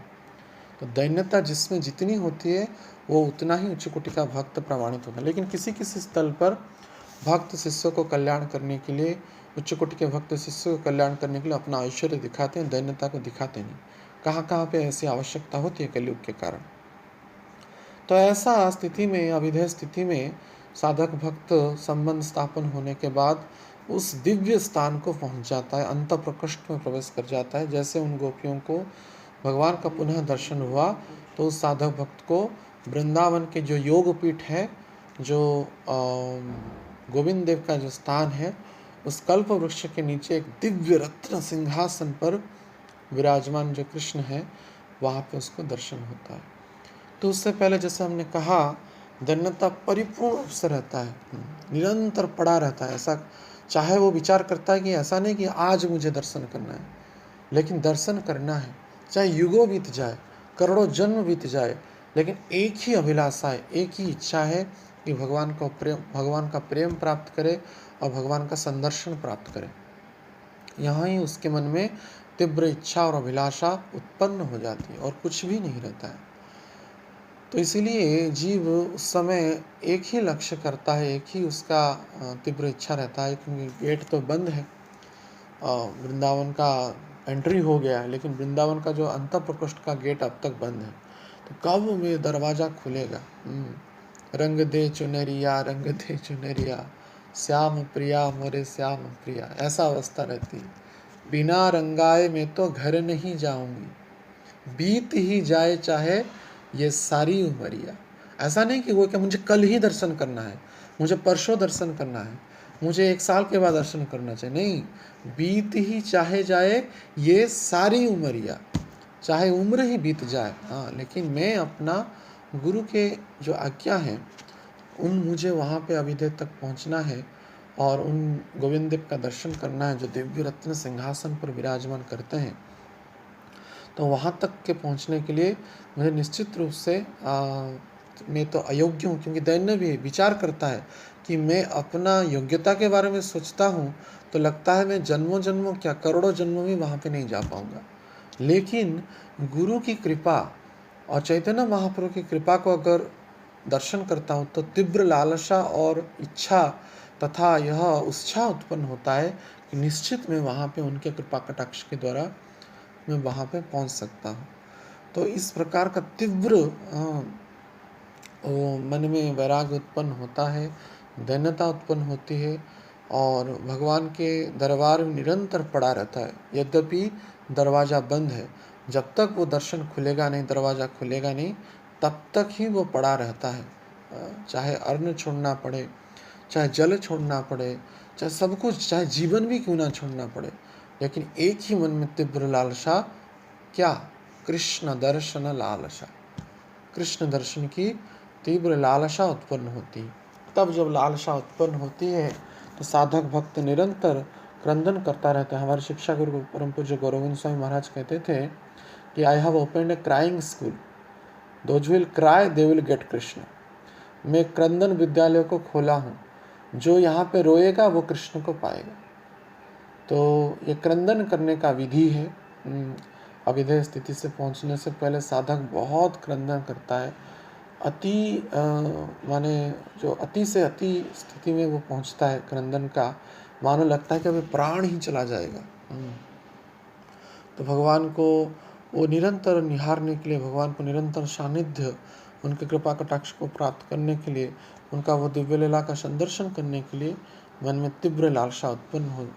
A: तो दैन्यता जिसमें जितनी होती है वो उतना ही उच्च कोटि का भक्त प्रमाणित होता है। लेकिन किसी किसी स्थल पर भक्त शिष्य को कल्याण करने के लिए, उच्च कोटि के भक्त शिष्य को कल्याण करने के लिए अपना ऐश्वर्य दिखाते हैं, दैन्यता को दिखाते नहीं। कहाँ कहाँ पे ऐसी आवश्यकता होती है कलयुग के कारण। तो ऐसा स्थिति में, अविधेय स्थिति में साधक भक्त संबंध स्थापन होने के बाद उस दिव्य स्थान को पहुंच जाता है, अंत प्रकोष्ठ में प्रवेश कर जाता है। जैसे उन गोपियों को भगवान का पुनः दर्शन हुआ, तो उस साधक भक्त को वृंदावन के जो योग पीठ है, जो गोविंद देव का जो स्थान है, उस कल्प वृक्ष के नीचे एक दिव्य रत्न सिंहासन पर विराजमान जो कृष्ण है, वहाँ पे उसको दर्शन होता है। तो उससे पहले जैसे हमने कहा, दैन्यता परिपूर्ण रूप से रहता है, निरंतर पड़ा रहता है। ऐसा चाहे वो विचार करता है कि ऐसा नहीं कि आज मुझे दर्शन करना है, लेकिन दर्शन करना है, चाहे युगों बीत जाए, करोड़ों जन्म बीत जाए, लेकिन एक ही अभिलाषा है, एक ही इच्छा है कि भगवान का प्रेम प्राप्त करे और भगवान का संदर्शन प्राप्त करे। यहाँ ही उसके मन में तीव्र इच्छा और अभिलाषा उत्पन्न हो जाती है और कुछ भी नहीं रहता है। तो इसीलिए जीव उस समय एक ही लक्ष्य करता है, एक ही उसका तीव्र इच्छा रहता है, क्योंकि गेट तो बंद है। वृंदावन का एंट्री हो गया है, लेकिन वृंदावन का जो अंत प्रकोष्ठ का गेट अब तक बंद है। तो कब में दरवाजा खुलेगा? रंग दे चुनरिया, रंग दे चुनरिया, श्याम प्रिया मोरे श्याम प्रिया, ऐसा अवस्था रहती है। बिना रंगाए मैं तो घर नहीं जाऊंगी, बीत ही जाए चाहे ये सारी उमरिया। ऐसा नहीं कि वो क्या मुझे कल ही दर्शन करना है, मुझे परसों दर्शन करना है, मुझे 1 साल के बाद दर्शन करना चाहिए, नहीं, बीत ही चाहे जाए ये सारी उमरिया, चाहे उम्र ही बीत जाए, हाँ, लेकिन मैं अपना गुरु के जो आज्ञा है, मुझे वहाँ पे अविधेय तक पहुँचना है और उन गोविंद देव का दर्शन करना है जो दिव्य रत्न सिंहासन पर विराजमान करते हैं। तो वहाँ तक के पहुँचने के लिए मुझे निश्चित रूप से मैं तो अयोग्य हूँ, क्योंकि दैन्य भी विचार करता है कि मैं अपना योग्यता के बारे में सोचता हूँ तो लगता है मैं जन्मों जन्मों क्या करोड़ों जन्मों में वहाँ पे नहीं जा पाऊँगा। लेकिन गुरु की कृपा और चैतन्य महाप्रभु की कृपा को अगर दर्शन करता हूँ तो तीव्र लालसा और इच्छा तथा यह उत्साह उत्पन्न होता है कि निश्चित मैं वहाँ पे उनके कृपा कटाक्ष के द्वारा मैं वहाँ पे पहुँच सकता हूँ। तो इस प्रकार का तीव्र मन में वैराग्य उत्पन्न होता है, दैन्यता उत्पन्न होती है और भगवान के दरबार में निरंतर पड़ा रहता है। यद्यपि दरवाज़ा बंद है, जब तक वो दर्शन खुलेगा नहीं, दरवाज़ा खुलेगा नहीं, तब तक ही वो पड़ा रहता है। चाहे अन्न छोड़ना पड़े, चाहे जल छोड़ना पड़े, चाहे सब कुछ, चाहे जीवन भी क्यों ना छोड़ना पड़े, लेकिन एक ही मन में तीव्र लालसा, क्या? कृष्ण दर्शन लालसा, कृष्ण दर्शन की तीव्र लालसा उत्पन्न होती है। तब जब लालसा उत्पन्न होती है तो साधक भक्त निरंतर क्रंदन करता रहता है। हमारे शिक्षा गुरु परम पूज्य गौरविंद स्वामी महाराज कहते थे कि I have opened A crying school, those will cry they will get Krishna. मैं क्रंदन विद्यालय को खोला हूँ, जो यहाँ पे रोएगा वो कृष्ण को पाएगा। तो ये क्रंदन करने का विधि है। अविधेय स्थिति से पहुँचने से पहले साधक बहुत क्रंदन करता है। माने जो अति से अति स्थिति में वो पहुँचता है क्रंदन का, मानो लगता है कि अभी प्राण ही चला जाएगा। तो भगवान को वो निरंतर निहारने के लिए, भगवान को निरंतर सानिध्य, उनके कृपा कटाक्ष को प्राप्त करने के लिए, उनका वो दिव्य लीला का संदर्शन करने के लिए मन में तीव्र लालसा उत्पन्न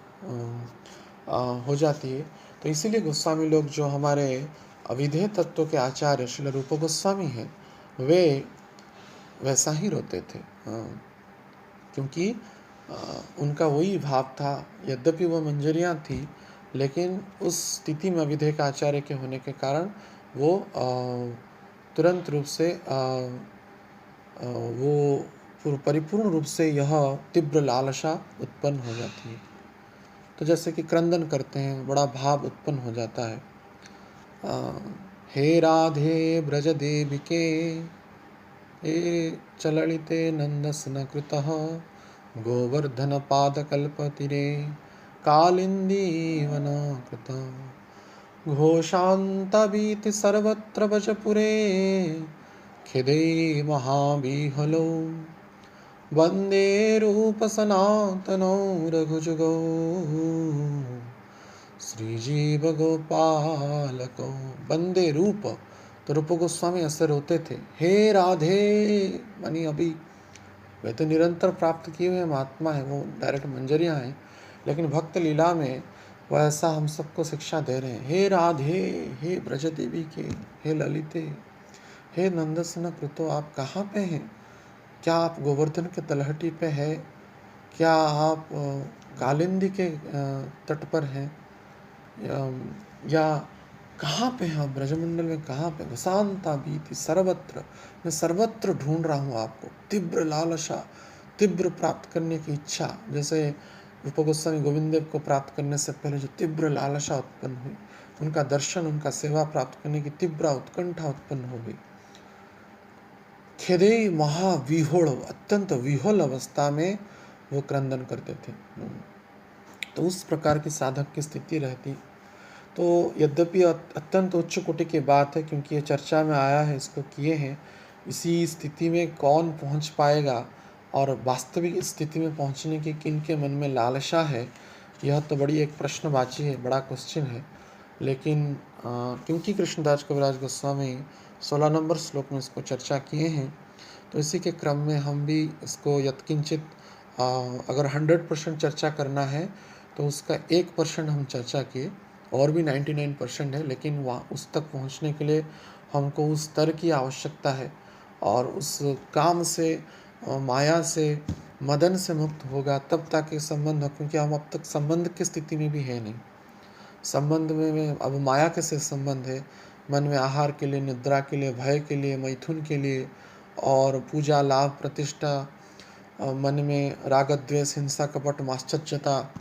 A: हो जाती है। तो इसीलिए गोस्वामी लोग, जो हमारे अविधेय तत्व के आचार्य श्रील रूप गोस्वामी हैं, वे वैसा ही रोते थे। क्योंकि उनका वही भाव था, यद्यपि वह मंजरियाँ थी, लेकिन उस स्थिति में अविधेय आचार्य के होने के कारण वो तुरंत रूप से वो परिपूर्ण रूप से यह तीव्र लालसा उत्पन्न हो जाती है। तो जैसे कि क्रंदन करते हैं, बड़ा भाव उत्पन्न हो जाता है। हे राधे ब्रज देविके, हे चललिते नंदसन कृतः, गोवर्धन पादकल्पतिरे कालिंदी वन कृता, घोषान्तवीति सर्वत्र वचपुरे, खिदे महाविहलो, वन्दे रूपसनातनौ रघुजुगौ, श्रीजीव गोपालको। वंदे रूप, तो रूप गोस्वामी ऐसे रोते थे, हे राधे, मानी अभी वे तो निरंतर प्राप्त किए हुए महात्मा है, वो डायरेक्ट मंजरियाँ हैं, लेकिन भक्त लीला में वो ऐसा हम सबको शिक्षा दे रहे हैं, हे राधे, हे ब्रज देवी के, हे ललिते, हे नंदसन कृतो, आप कहाँ पे हैं? क्या आप गोवर्धन के तलहटी पे है? क्या आप कालिंदी के तट पर हैं? या कहाँ पे हैं आप ब्रजमंडल में? कहाँ पे? वसांता बीती सर्वत्र, मैं सर्वत्र ढूंढ रहा हूँ आपको। तीव्र लालसा, तीव्र प्राप्त करने की इच्छा, जैसे रूप गोस्वामी गोविंद देव को प्राप्त करने से पहले जो तीव्र लालसा उत्पन्न हुई, उनका दर्शन, उनका सेवा प्राप्त करने की तीव्र उत्कंठा उत्पन्न हो गई। खेदे महाविहोल, अत्यंत विहोल अवस्था में वो क्रंदन करते थे। तो उस प्रकार की साधक की स्थिति रहती। तो यद्यपि अत्यंत उच्च कोटि की बात है, क्योंकि ये चर्चा में आया है, इसको किए हैं, इसी स्थिति में कौन पहुंच पाएगा और वास्तविक स्थिति में पहुंचने की किन के मन में लालसा है, यह तो बड़ी एक प्रश्नवाची है, बड़ा क्वेश्चन है। लेकिन क्योंकि कृष्णदास कविराज गोस्वामी 16 नंबर श्लोक में इसको चर्चा किए हैं, तो इसी के क्रम में हम भी इसको यत्किंचित अगर 100% चर्चा करना है तो उसका 1% हम चर्चा किए, और भी 99% है, लेकिन वहाँ उस तक पहुँचने के लिए हमको उस स्तर की आवश्यकता है, और उस काम से, माया से, मदन से मुक्त होगा तब तक ये संबंध हो, क्योंकि हम अब तक संबंध की स्थिति में भी है नहीं। संबंध में अब माया के से संबंध है, मन में आहार के लिए, निद्रा के लिए, भय के लिए, मैथुन के लिए, और पूजा, लाभ, प्रतिष्ठा, मन में राग द्वेष, हिंसा, कपट, माश्चर्यता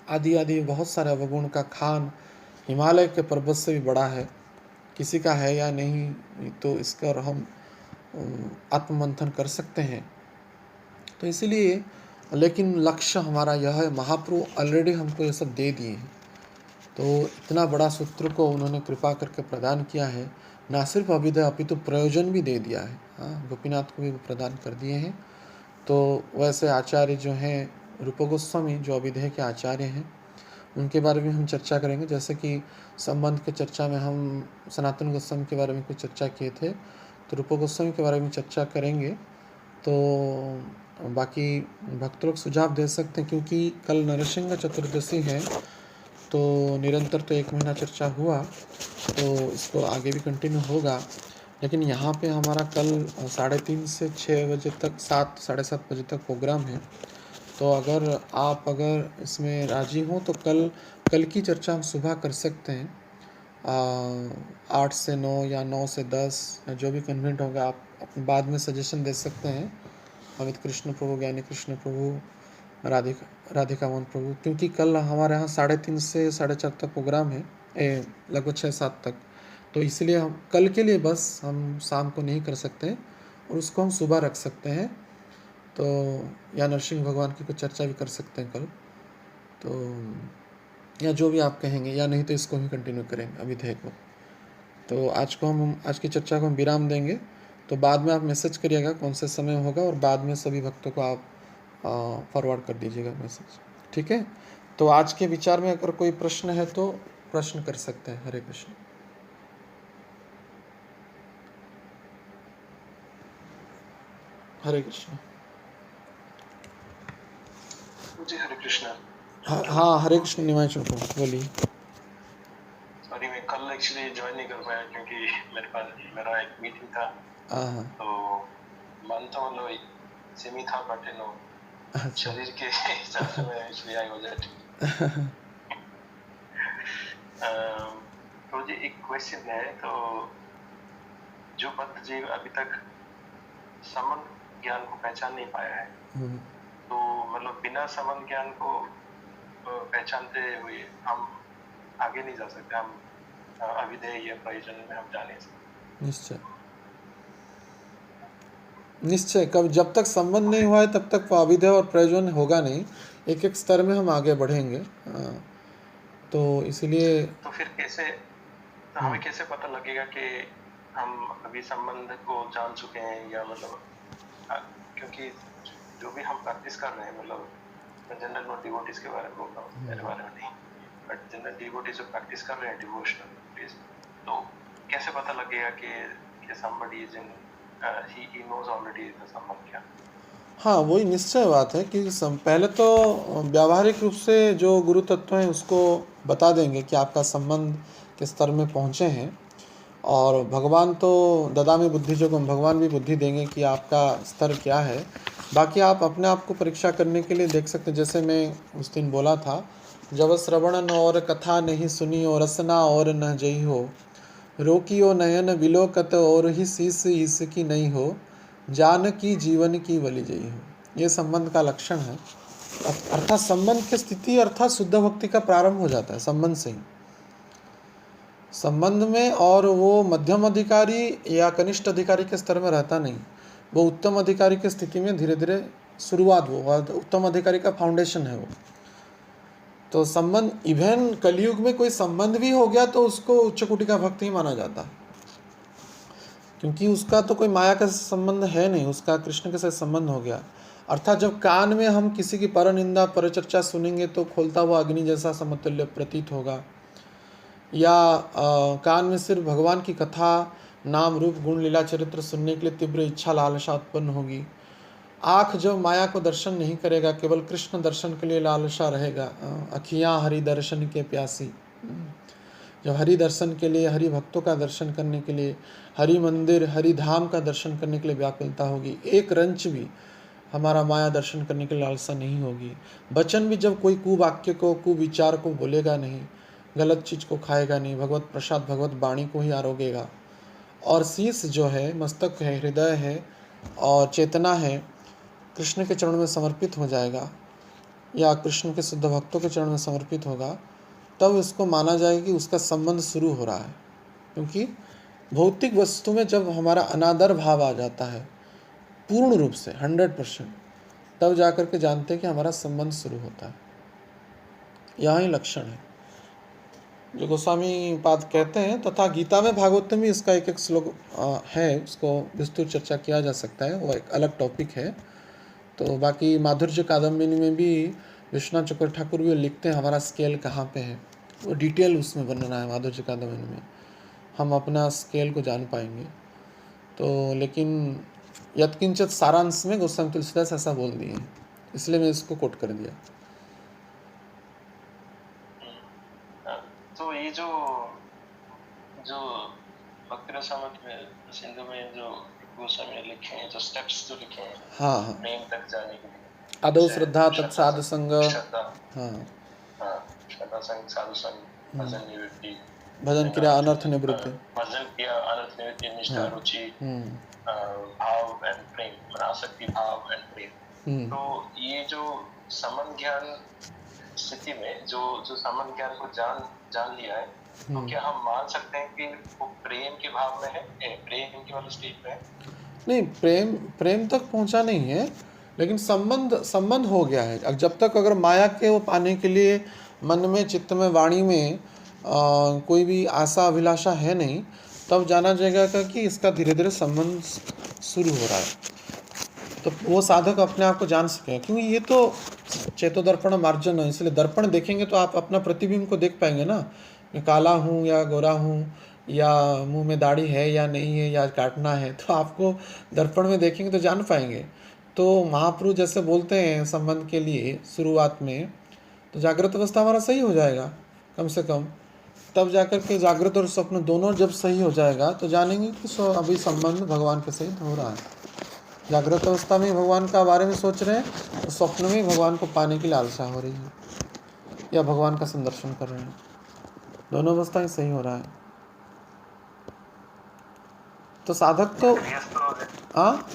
A: आदि आदि बहुत सारे अवगुण का खान हिमालय के पर्वत से भी बड़ा है। किसी का है या नहीं, तो इसका हम आत्ममंथन कर सकते हैं। तो इसीलिए, लेकिन लक्ष्य हमारा यह है, महाप्रभु ऑलरेडी हमको ये सब दे दिए हैं। तो इतना बड़ा सूत्र को उन्होंने कृपा करके प्रदान किया है, ना सिर्फ अभिदय अपितु प्रयोजन भी दे दिया है। हाँ, गोपीनाथ को भी प्रदान कर दिए हैं। तो वैसे आचार्य जो हैं, रूप गोस्वामी जो अभिधेय के आचार्य हैं, उनके बारे में हम चर्चा करेंगे। जैसे कि संबंध के चर्चा में हम सनातन गोस्वामी के बारे में कुछ चर्चा किए थे, तो रूप गोस्वामी के बारे में चर्चा करेंगे। तो बाकी भक्त लोग सुझाव दे सकते हैं, क्योंकि कल नरसिंह चतुर्दशी है, तो निरंतर तो 1 महीना चर्चा हुआ, तो इसको आगे भी कंटिन्यू होगा। लेकिन यहाँ पे हमारा कल 3:30 से 6 बजे तक, 7 साढ़े 7 बजे तक प्रोग्राम है। तो अगर इसमें राजी हो तो कल की चर्चा हम सुबह कर सकते हैं, 8 से 9 या 9 से 10, या जो भी कन्वीनियंट होगा। आप बाद में सजेशन दे सकते हैं, अमित कृष्ण प्रभु, ज्ञानी कृष्ण प्रभु, राधिका मोहन प्रभु, क्योंकि कल हमारे यहाँ 3:30 से 4:30 तक प्रोग्राम है, लगभग 6-7 तक। तो इसलिए हम कल के लिए बस हम शाम को नहीं कर सकते, और उसको हम सुबह रख सकते हैं। तो या नरसिंह भगवान की कुछ चर्चा भी कर सकते हैं कल, तो या जो भी आप कहेंगे, या नहीं तो इसको ही कंटिन्यू करेंगे अभिधेय को। तो आज की चर्चा को हम विराम देंगे। तो बाद में आप मैसेज करिएगा कौन से समय होगा, और बाद में सभी भक्तों को आप फॉरवर्ड कर दीजिएगा मैसेज, ठीक है। तो आज के विचार में अगर कोई प्रश्न है तो प्रश्न कर सकते हैं। हरे कृष्ण। हरे कृष्ण।
B: जी हरे कृष्ण।
A: हाँ, हरे कृष्ण। निमांशु को बोलिए।
B: सॉरी, मैं कल एक्चुअली ज्वाइन नहीं कर पाया, क्योंकि मेरा एक मीटिंग था।
A: हाँ,
B: तो मन तो मतलब सेमी था, बट
A: अच्छा।
B: शरीर के हिसाब से मैं इसलिए आई वाज एट। तो जी एक क्वेश्चन है, तो जो बद्ध जीव अभी तक संबंध ज्ञान को पहचान नहीं पाया है,
A: हम्म,
B: तो मतलब बिना संबंध ज्ञान को पहचानते हुए हम आगे नहीं जा सकते, हम अविधेय या प्रयोजन में हम जा नहीं सकते।
A: निश्चय निश्चय, कब जब तक संबंध नहीं हुआ है तब तक वो अविधेय और प्रयोजन होगा नहीं। एक एक स्तर में हम आगे बढ़ेंगे। तो इसलिए
B: तो फिर कैसे, तो हमें कैसे पता लगेगा कि हम अभी संबंध को जान चुके हैं, या मतलब क्योंकि जो भी हम प्रैक्टिस कर रहे हैं, मतलब मैं जनरल नॉट डिवोटीज के बारे में बोल रहा हूँ, मेरे बारे में नहीं, बट जनरल डिवोटीज जो प्रैक्टिस कर रहे हैं डिवोशनल डिवोटीज, तो कैसे पता लगेगा कि somebody is in he knows already the संबंध क्या।
A: हाँ, वही निश्चय बात है कि पहले तो व्यावहारिक रूप से जो गुरु तत्व हैं उसको बता देंगे कि आपका संबंध किस स्तर में पहुँचे हैं। और भगवान तो ददामी बुद्धि जो भगवान भी बुद्धि देंगे कि आपका स्तर क्या है। बाकी आप अपने आप को परीक्षा करने के लिए देख सकते हैं। जैसे मैं उस दिन बोला था, जब श्रवण न और कथा नहीं सुनी और रसना और न जई हो, रोकियो नयन विलोकत और ही शीस ईस की नहीं हो, जान की जीवन की बलि जई हो। ये संबंध का लक्षण है। अर्थात संबंध की स्थिति अर्थात शुद्ध भक्ति का प्रारंभ हो जाता है संबंध से ही। संबंध में, और वो मध्यम अधिकारी या कनिष्ठ अधिकारी के स्तर में रहता नहीं, वो उत्तम अधिकारी की स्थिति में धीरे धीरे शुरुआत, वो उत्तम अधिकारी का फाउंडेशन है वो। तो संबंध, इवन कलयुग में कोई संबंध भी हो गया तो उसको उच्च कोटि का भक्त ही माना जाता, क्योंकि उसका तो कोई माया का संबंध है नहीं, उसका कृष्ण के साथ संबंध हो गया। अर्थात जब कान में हम किसी की पर निंदा पर चर्चा सुनेंगे तो खोलता हुआ अग्नि जैसा समतुल्य प्रतीत होगा, या कान में सिर्फ भगवान की कथा, नाम रूप गुण लीला चरित्र सुनने के लिए तीव्र इच्छा लालसा उत्पन्न होगी। आँख जब माया को दर्शन नहीं करेगा, केवल कृष्ण दर्शन के लिए लालसा रहेगा। अखियाँ हरि दर्शन के प्यासी, जब हरि दर्शन के लिए, हरि भक्तों का दर्शन करने के लिए, हरि मंदिर हरि धाम का दर्शन करने के लिए व्याकुलता होगी, एक रंच भी हमारा माया दर्शन करने के लिए लालसा नहीं होगी। वचन भी जब कोई कुवाक्य को, कुविचार को बोलेगा नहीं, गलत चीज़ को खाएगा नहीं, भगवत प्रसाद भगवत वाणी को ही आरोगेगा। और शीश जो है, मस्तक है, हृदय है और चेतना है, कृष्ण के चरण में समर्पित हो जाएगा या कृष्ण के शुद्ध भक्तों के चरण में समर्पित होगा, तब इसको माना जाएगा कि उसका संबंध शुरू हो रहा है। क्योंकि भौतिक वस्तु में जब हमारा अनादर भाव आ जाता है पूर्ण रूप से 100%, तब जाकर के जानते हैं कि हमारा संबंध शुरू होता है। यहाँ ही लक्षण है जो गोस्वामी पाद कहते हैं। तथा गीता में, भागवत में इसका एक एक श्लोक है, उसको विस्तृत चर्चा किया जा सकता है, वो एक अलग टॉपिक है। तो बाकी माधुर्य कादम्बिनी में भी विश्वनाथ चक्र ठाकुर भी लिखते हैं हमारा स्केल कहाँ पे है, वो डिटेल उसमें वर्णना है माधुर्य कादम्बिनी में, हम अपना स्केल को जान पाएंगे। तो लेकिन यत्किंचित सारांश में गोस्वामी तुलसीदास ऐसा बोल दिए हैं, इसलिए मैं इसको कोट कर दिया।
B: तो ये जो जो भक्ति रसामृत में सिंधु में जो गोस्वामी ने लिखे हैं, जो स्टेप्स जो लिखे हैं,
A: हाँ हाँ,
B: प्रेम तक जाने के लिए,
A: आदौ श्रद्धा तत्साध संग,
B: श्रद्धा,
A: हाँ
B: हाँ श्रद्धा संग, साधु संग, भजन निवृत्ति,
A: भजन क्रिया अनर्थ निवृत्ति,
B: भजन क्रिया अनर्थ निवृत्ति, निष्ठा रुचि, भाव एंड प्रेम, आसक्ति भाव एंड प्रेम। तो ये जो संबंध ज्ञान स्थिति में जो संबंध ज्ञान को जान लिया है, तो क्या हम मान सकते हैं कि वो प्रेम के भाव में है, प्रेम की वाली स्टेज में है? नहीं,
A: प्रेम तक पहुंचा नहीं है, लेकिन संबंध हो गया है। जब तक अगर माया के वो पाने के लिए मन में, चित्त में, वाणी में कोई भी आशा अभिलाषा है नहीं, तब जाना जाएगा कि इसका धीरे धीरे संबंध शुरू हो रहा है। तो वो साधक अपने आप को जान सके, क्योंकि ये तो चेतो दर्पण मार्जन है, इसलिए दर्पण देखेंगे तो आप अपना प्रतिबिंब को देख पाएंगे ना, मैं काला हूँ या गोरा हूँ, या मुंह में दाढ़ी है या नहीं है, या काटना है, तो आपको दर्पण में देखेंगे तो जान पाएंगे। तो महाप्रभु जैसे बोलते हैं संबंध के लिए शुरुआत में, तो जागृत अवस्था हमारा सही हो जाएगा कम से कम, तब जाकर के जागृत और स्वप्न दोनों जब सही हो जाएगा तो जानेंगे कि अभी संबंध भगवान के सहित हो रहा है। जागृत अवस्था में भगवान का बारे में सोच रहे हैं, तो स्वप्न में भगवान को पाने की लालसा हो रही है या भगवान का संदर्शन कर रहे हैं। दोनों अवस्थाएं सही हो रहा है। तो साधक तो हाँ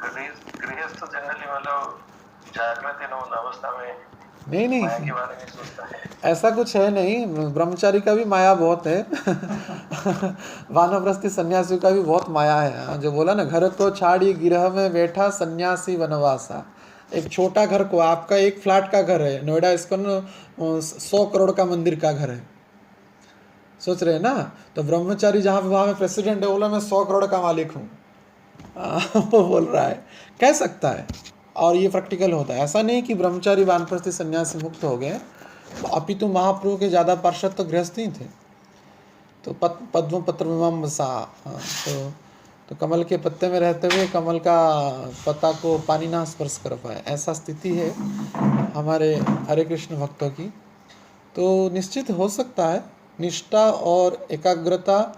B: गृहस्थ तो जनरली मतलब जागृत अवस्था में
A: नहीं नहीं
B: माया के बारे में सोचता है।
A: ऐसा कुछ है नहीं, ब्रह्मचारी का भी माया बहुत है वानप्रस्थी सन्यासी का भी बहुत माया है। हाँ, जो बोला ना, घर को छाड़ी गिरह में बैठा सन्यासी वनवासा। एक छोटा घर को, आपका एक फ्लैट का घर है नोएडा, इसको 100 करोड़ का मंदिर का घर है, सोच रहे हैं ना। तो ब्रह्मचारी जहाँ वहाँ में प्रेसिडेंट है, बोला मैं 100 करोड़ का मालिक हूँ। वो बोल रहा है, कह सकता है, और ये प्रैक्टिकल होता है। ऐसा नहीं कि ब्रह्मचारी वानप्रस्थी सन्यासी मुक्त हो गए, अपितु महाप्रभु के ज़्यादा पार्षद तो गृहस्थ ही थे। तो पद्म पत्र में सा, तो कमल के पत्ते में रहते हुए कमल का पत्ता को पानी ना स्पर्श कर पाए, ऐसा स्थिति है हमारे हरे कृष्ण भक्तों की। तो निश्चित हो सकता है, निष्ठा और एकाग्रता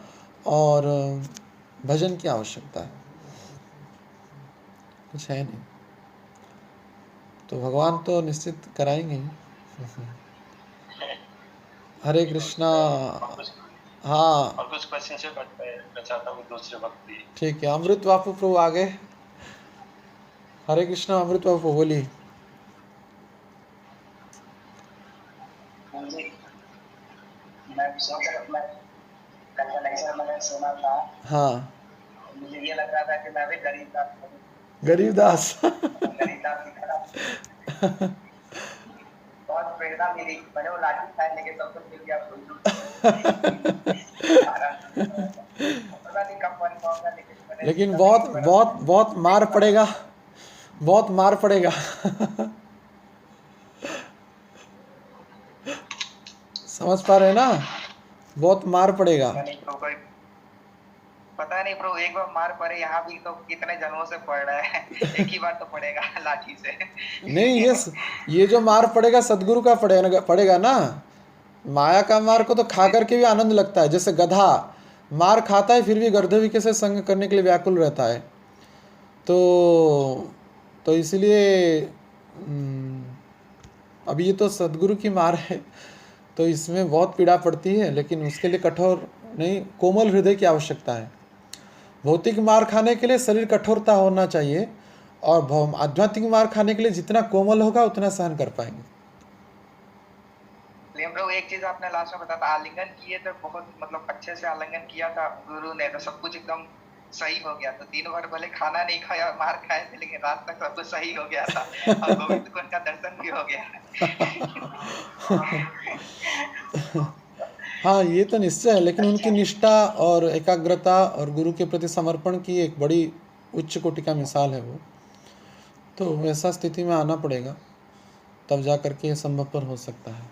A: और भजन की आवश्यकता है, कुछ है नहीं। तो भगवान तो निश्चित कराएंगे ही। हरे कृष्णा। हाँ
B: और कुछ क्वेश्चन से मैं चाहता हूँ दूसरे वक्त भी।
A: ठीक है, अमृत बापू प्रभु आगे। हरे कृष्णा अमृत बापू बोलिए।
C: मैं कल का लेक्चर मैंने सुना था।
A: हाँ,
C: मुझे ये लग रहा था कि मैं भी गरीबदास
A: गरीबदास
C: गरीबदास की तरह बहुत प्रेरणा मिली। मैंने वो लाठी खाए लेके सब कुछ मिल गया। पता नहीं कब बन पाऊंगा,
A: लेकिन बहुत बहुत बहुत मार पड़ेगा, बहुत मार पड़ेगा समझ पा रहे हैं ना, बहुत मार पड़ेगा।
C: पता नहीं प्रभु, एक बार मार पड़े यहाँ भी तो कितने जन्मों से पड़ रहा है एक ही बार तो पड़ेगा लाठी से।
A: नहीं, ये जो मार पड़ेगा सदगुरु का पड़ेगा ना। माया का मार को तो खा करके भी आनंद लगता है, जैसे गधा मार खाता है फिर भी गर्दभीके से संग करने के लिए व्याकुल रहता है। तो इसलिए अब ये तो सदगुरु की मार है, तो इसमें बहुत पीड़ा पड़ती है, लेकिन उसके लिए कठोर नहीं, कोमल हृदय की आवश्यकता है। भौतिक मार खाने के लिए शरीर कठोरता होना चाहिए, और आध्यात्मिक मार खाने के लिए जितना कोमल होगा उतना सहन कर पाएंगे।
C: लेकिन प्रभु एक चीज आपने लास्ट में बताया था, आलिंगन किए तो बहुत मतलब अच्छे से आलिंगन किया था गुरु ने, तो सब कुछ एकदम सही हो गया। तो दिन भर भले खाना नहीं खाया, मार खाए थे, लेकिन रात तक सब कुछ सही हो गया था और गोविंद को उनका दर्शन भी हो गया।
A: हाँ, ये तो निश्चय है, लेकिन उनकी निष्ठा और एकाग्रता और गुरु के प्रति समर्पण की एक बड़ी उच्च कोटि का मिसाल है वो। तो वैसा स्थिति में आना पड़ेगा, तब जा करके ये संभवपर हो सकता है।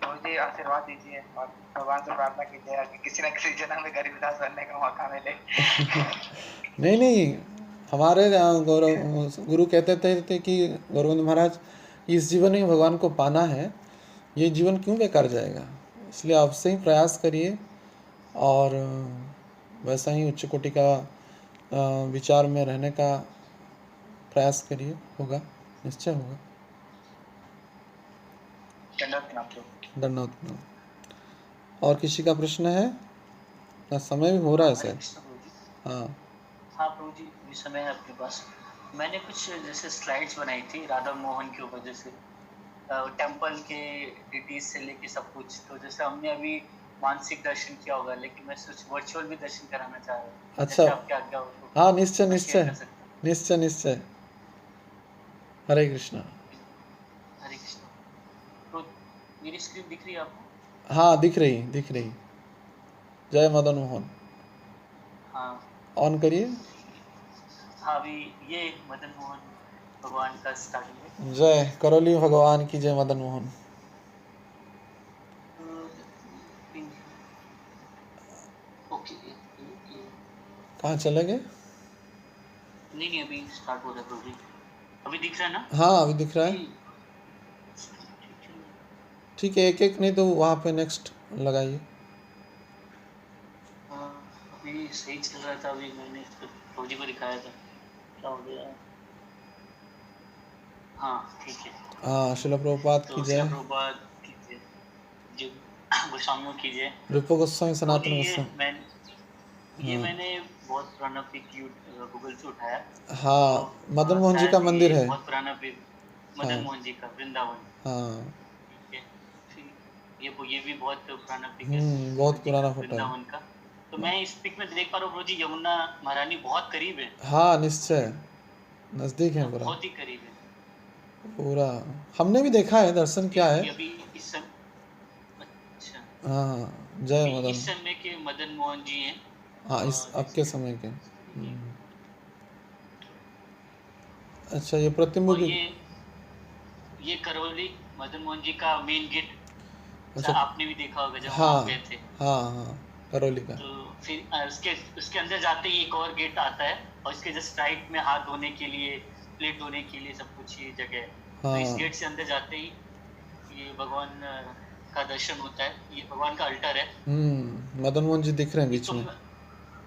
C: मुझे आशीर्वाद दीजिए और भगवान से प्रार्थना कीजिए कि किसी न किसी जन्म में गरीबदास बनने का मौका मिले।
A: नहीं, हमारे गुरु कहते थे कि गौरवंद महाराज, इस जीवन में भगवान को पाना है, ये जीवन क्यों बेकार जाएगा, इसलिए आपसे ही प्रयास करिए और वैसा ही उच्च कोटि का विचार में रहने का प्रयास करिए, होगा, निश्चय होगा। धन्यवाद। और किसी का प्रश्न है? ना समय भी हो रहा है शायद।
D: हाँ प्रभु जी, भी समय है आपके पास। मैंने कुछ जैसे स्लाइड्स बनाई थी राधा मोहन के ऊपर, जैसे टेम्पल के डिटेल्स से लेके सब कुछ। तो जैसे हमने अभी मानसिक दर्शन किया होगा, लेकिन मैं सोच वर्चुअल भी दर्शन कराना चाह रहा हूँ।
A: अच्छा,
D: आपके आज्ञा हो तो।
A: हाँ, निश्चय। हरे कृष्णा।
D: हरे कृष्णा। तो मेरी स्क्रीन दिख रही है आपको?
A: हाँ, दिख रही। जय मदन मोहन।
D: हाँ,
A: ऑन करिए।
D: हाँ, अभी ये मदन मोहन भगवान का स्टार्टिंग है।
A: जय करौली भगवान की जय। मदन मोहन
D: ओके।
A: कहाँ चले गए?
D: नहीं, अभी स्टार्ट हो रहा है प्रभु जी। अभी दिख रहा है ना?
A: हाँ, अभी दिख रहा है। ठीक है, एक नहीं तो वहाँ पे नेक्स्ट लगाइए।
D: अभी सही चल रहा था, अभी मैंने प्रभु जी को दिखाया था। क्या हो गया? हाँ ठीक है।
A: हाँ, श्रील प्रभुपाद
D: तो
A: की
D: शिला
A: जय।
D: प्रभुपाद की जय, जो गोस्वामियों की जय।
A: रूप गोस्वामी
D: तो
A: सनातन
D: ये
A: गोस्वामी। हाँ
D: मैंने बहुत पुराना पिक गूगल से उठाया।
A: हाँ,
D: तो
A: मदन मोहन जी का
D: शायद
A: मंदिर
D: ये
A: है।
D: बहुत पुराना पिक
A: हाँ
D: मदन मोहन जी का वृंदावन।
A: हाँ,
D: ठीक है। फिर ये भी बहुत पुराना पिक है
A: बहुत
D: मोहन जी
A: पुराना
D: का
A: फोटो है।
D: वृंदावन का। तो मैं इस पिक में देख पा रहा हूँ प्रभु जी, यमुना महारानी बहुत करीब है,
A: हाँ निश्चय, नज़दीक है पूरा
D: बहुत ही करीब है।
A: पूरा। हमने भी देखा है, दर्शन किया है।
D: अभी इस समय, अच्छा,
A: हाँ, जय
D: अभी
A: मदन।
D: इस समय के मदन मोहन जी हैं।
A: हाँ, इस अब के
D: जैसे
A: समय के।
D: ये,
A: अच्छा, ये
D: और
A: प्रतिबिंब भी।
D: ये करौली मदन मोहन जी का मेन गेट,
A: अच्छा,
D: आपने भी देखा होगा जब
A: हाँ
D: वहाँ गए थे।
A: हाँ हाँ, करौली का।
D: तो फिर उसके अंदर जाते ही एक और गेट आता है, और इसके जस्ट राइट में हाथ धोने के लिए, प्लेट धोने के लिए सब कुछ ये जगह है। तो इस
A: हाँ।
D: गेट से अंदर जाते ही ये भगवान का दर्शन होता है। ये भगवान का अल्टर है।
A: मदन मोहन जी दिख रहे हैं बीच
D: इसको
A: में।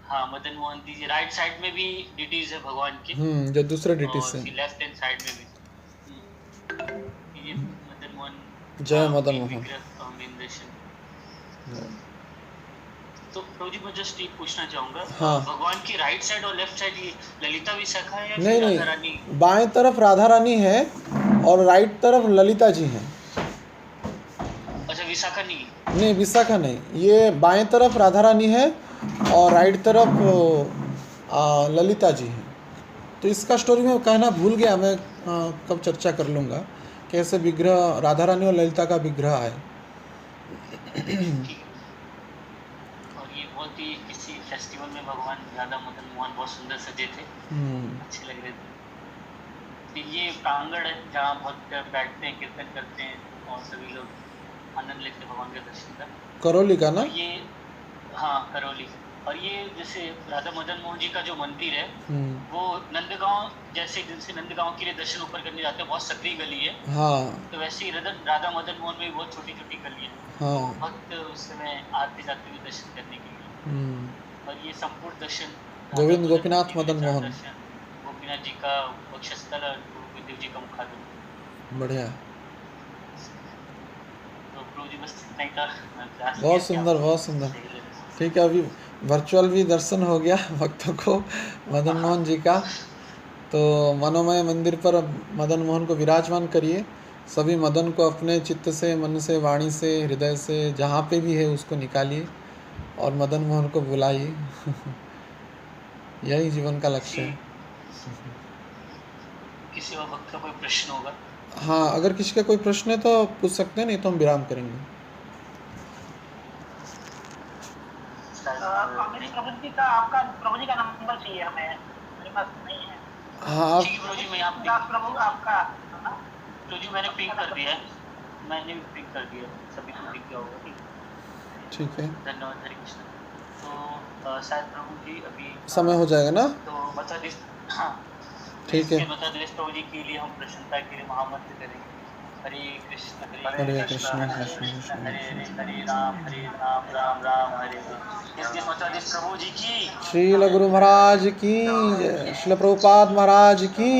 D: हाँ, मदन मोहन जी राइट साइड में भी डिटीज है भगवान की,
A: जो दूसरे डिटी
D: और
A: से।
D: फिर लेफ्ट हैंड साइड में भी। ये मदन मोहन
A: जय
D: का
A: मदन
D: मेन
A: मोहन।
D: विग्रह मेन दर्शन। तो प्रभु जी, मैं जस्ट ये पूछना चाहूंगा,
A: हाँ।
D: भगवान की राइट साइड और लेफ्ट साइड ये ललिता विशाखा है या
A: नहीं
D: फिर राधा रानी?
A: नहीं, बाएं तरफ राधा रानी है और राइट तरफ ललिता जी हैं।
D: अच्छा, विशाखा नहीं?
A: नहीं, विशाखा नहीं, ये बाएं तरफ राधा रानी है और राइट तरफ ललिता जी हैं। तो इसका स्टोरी मैं कहना भूल गया, मैं कब चर्चा कर लूँगा कैसे विग्रह राधा रानी और ललिता का विग्रह है।
D: और ये बहुत ही किसी फेस्टिवल में भगवान राधा मदन मोहन बहुत सुंदर सजे थे, अच्छे लग रहे थे। फिर ये प्रांगण है जहाँ भक्त बैठते हैं, कीर्तन करते हैं और सभी लोग आनंद लेते हैं भगवान के दर्शन का।
A: करौली का ना?
D: ये हाँ, करौली। और ये जैसे राधा मदन मोहन जी का जो मंदिर है, वो नंदगांव जैसे जिनसे नंदगांव के लिए दर्शन ऊपर करने जाते हैं, बहुत सकरी गली है।
A: हाँ।
D: तो वैसे ही राधा मदन मोहन में भी बहुत छोटी छोटी गली है।
A: हाँ।
D: तो भक्त उस समय आते जाते हुए दर्शन करने के लिए। और ये संपूर्ण दर्शन
A: गोविंद गोपीनाथ मदन मोहन,
D: गोपीनाथ जी का वक्षस्थल और गुरुदेव जी का मुखाग्र।
A: बढ़िया,
D: तो प्रभु जी बस इतना ही था।
A: बहुत सुंदर, बहुत सुंदर। ठीक है, अभी वर्चुअल भी दर्शन हो गया भक्तों को मदन मोहन जी का। तो मनोमय मंदिर पर मदन मोहन को विराजमान करिए। सभी मदन को अपने चित्त से, मन से, वाणी से, हृदय से, जहाँ पे भी है उसको निकालिए और मदन मोहन को बुलाइए। यही जीवन का लक्ष्य है।
D: किसी और भक्त का कोई प्रश्न होगा?
A: हाँ, अगर किसी का कोई प्रश्न है तो पूछ सकते हैं, नहीं तो हम विराम करेंगे।
E: प्रभु जी का नंबर चाहिए हमें, मेरे पास नहीं है।
A: हाँ,
D: ठीक है प्रभु जी, मैं यहाँ
E: प्रभु आपका
D: प्रभु जी मैंने पिंक कर दिया है, मैंने भी पिंक कर दिया, सभी को दिख गया होगा।
A: ठीक है,
D: धन्यवाद, हरे कृष्ण। तो शायद प्रभु जी अभी
A: समय हो जाएगा ना?
D: तो बता दें, हाँ
A: ठीक है,
D: बता दें प्रभु जी के लिए हम प्रसन्नता के लिए महामंत्र करेंगे। हरे कृष्ण
A: हरे कृष्ण कृष्ण कृष्ण
D: हरे हरे, हरे राम राम राम हरे हरे। इसके बता दें प्रभु जी की।
A: श्रील गुरु महाराज की जय, श्रील प्रभुपाद महाराज की,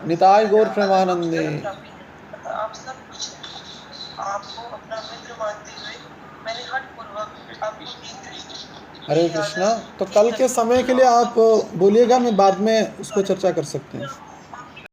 A: निताय गौर प्रेमानंदे।
F: आप सब कुछ आपको अपना मित्र मानते हुए मैंने हठपूर्वक आपको दी थी।
A: हरे कृष्णा। तो कल के समय के लिए आप बोलिएगा, मैं बाद में उसको चर्चा कर सकते हैं।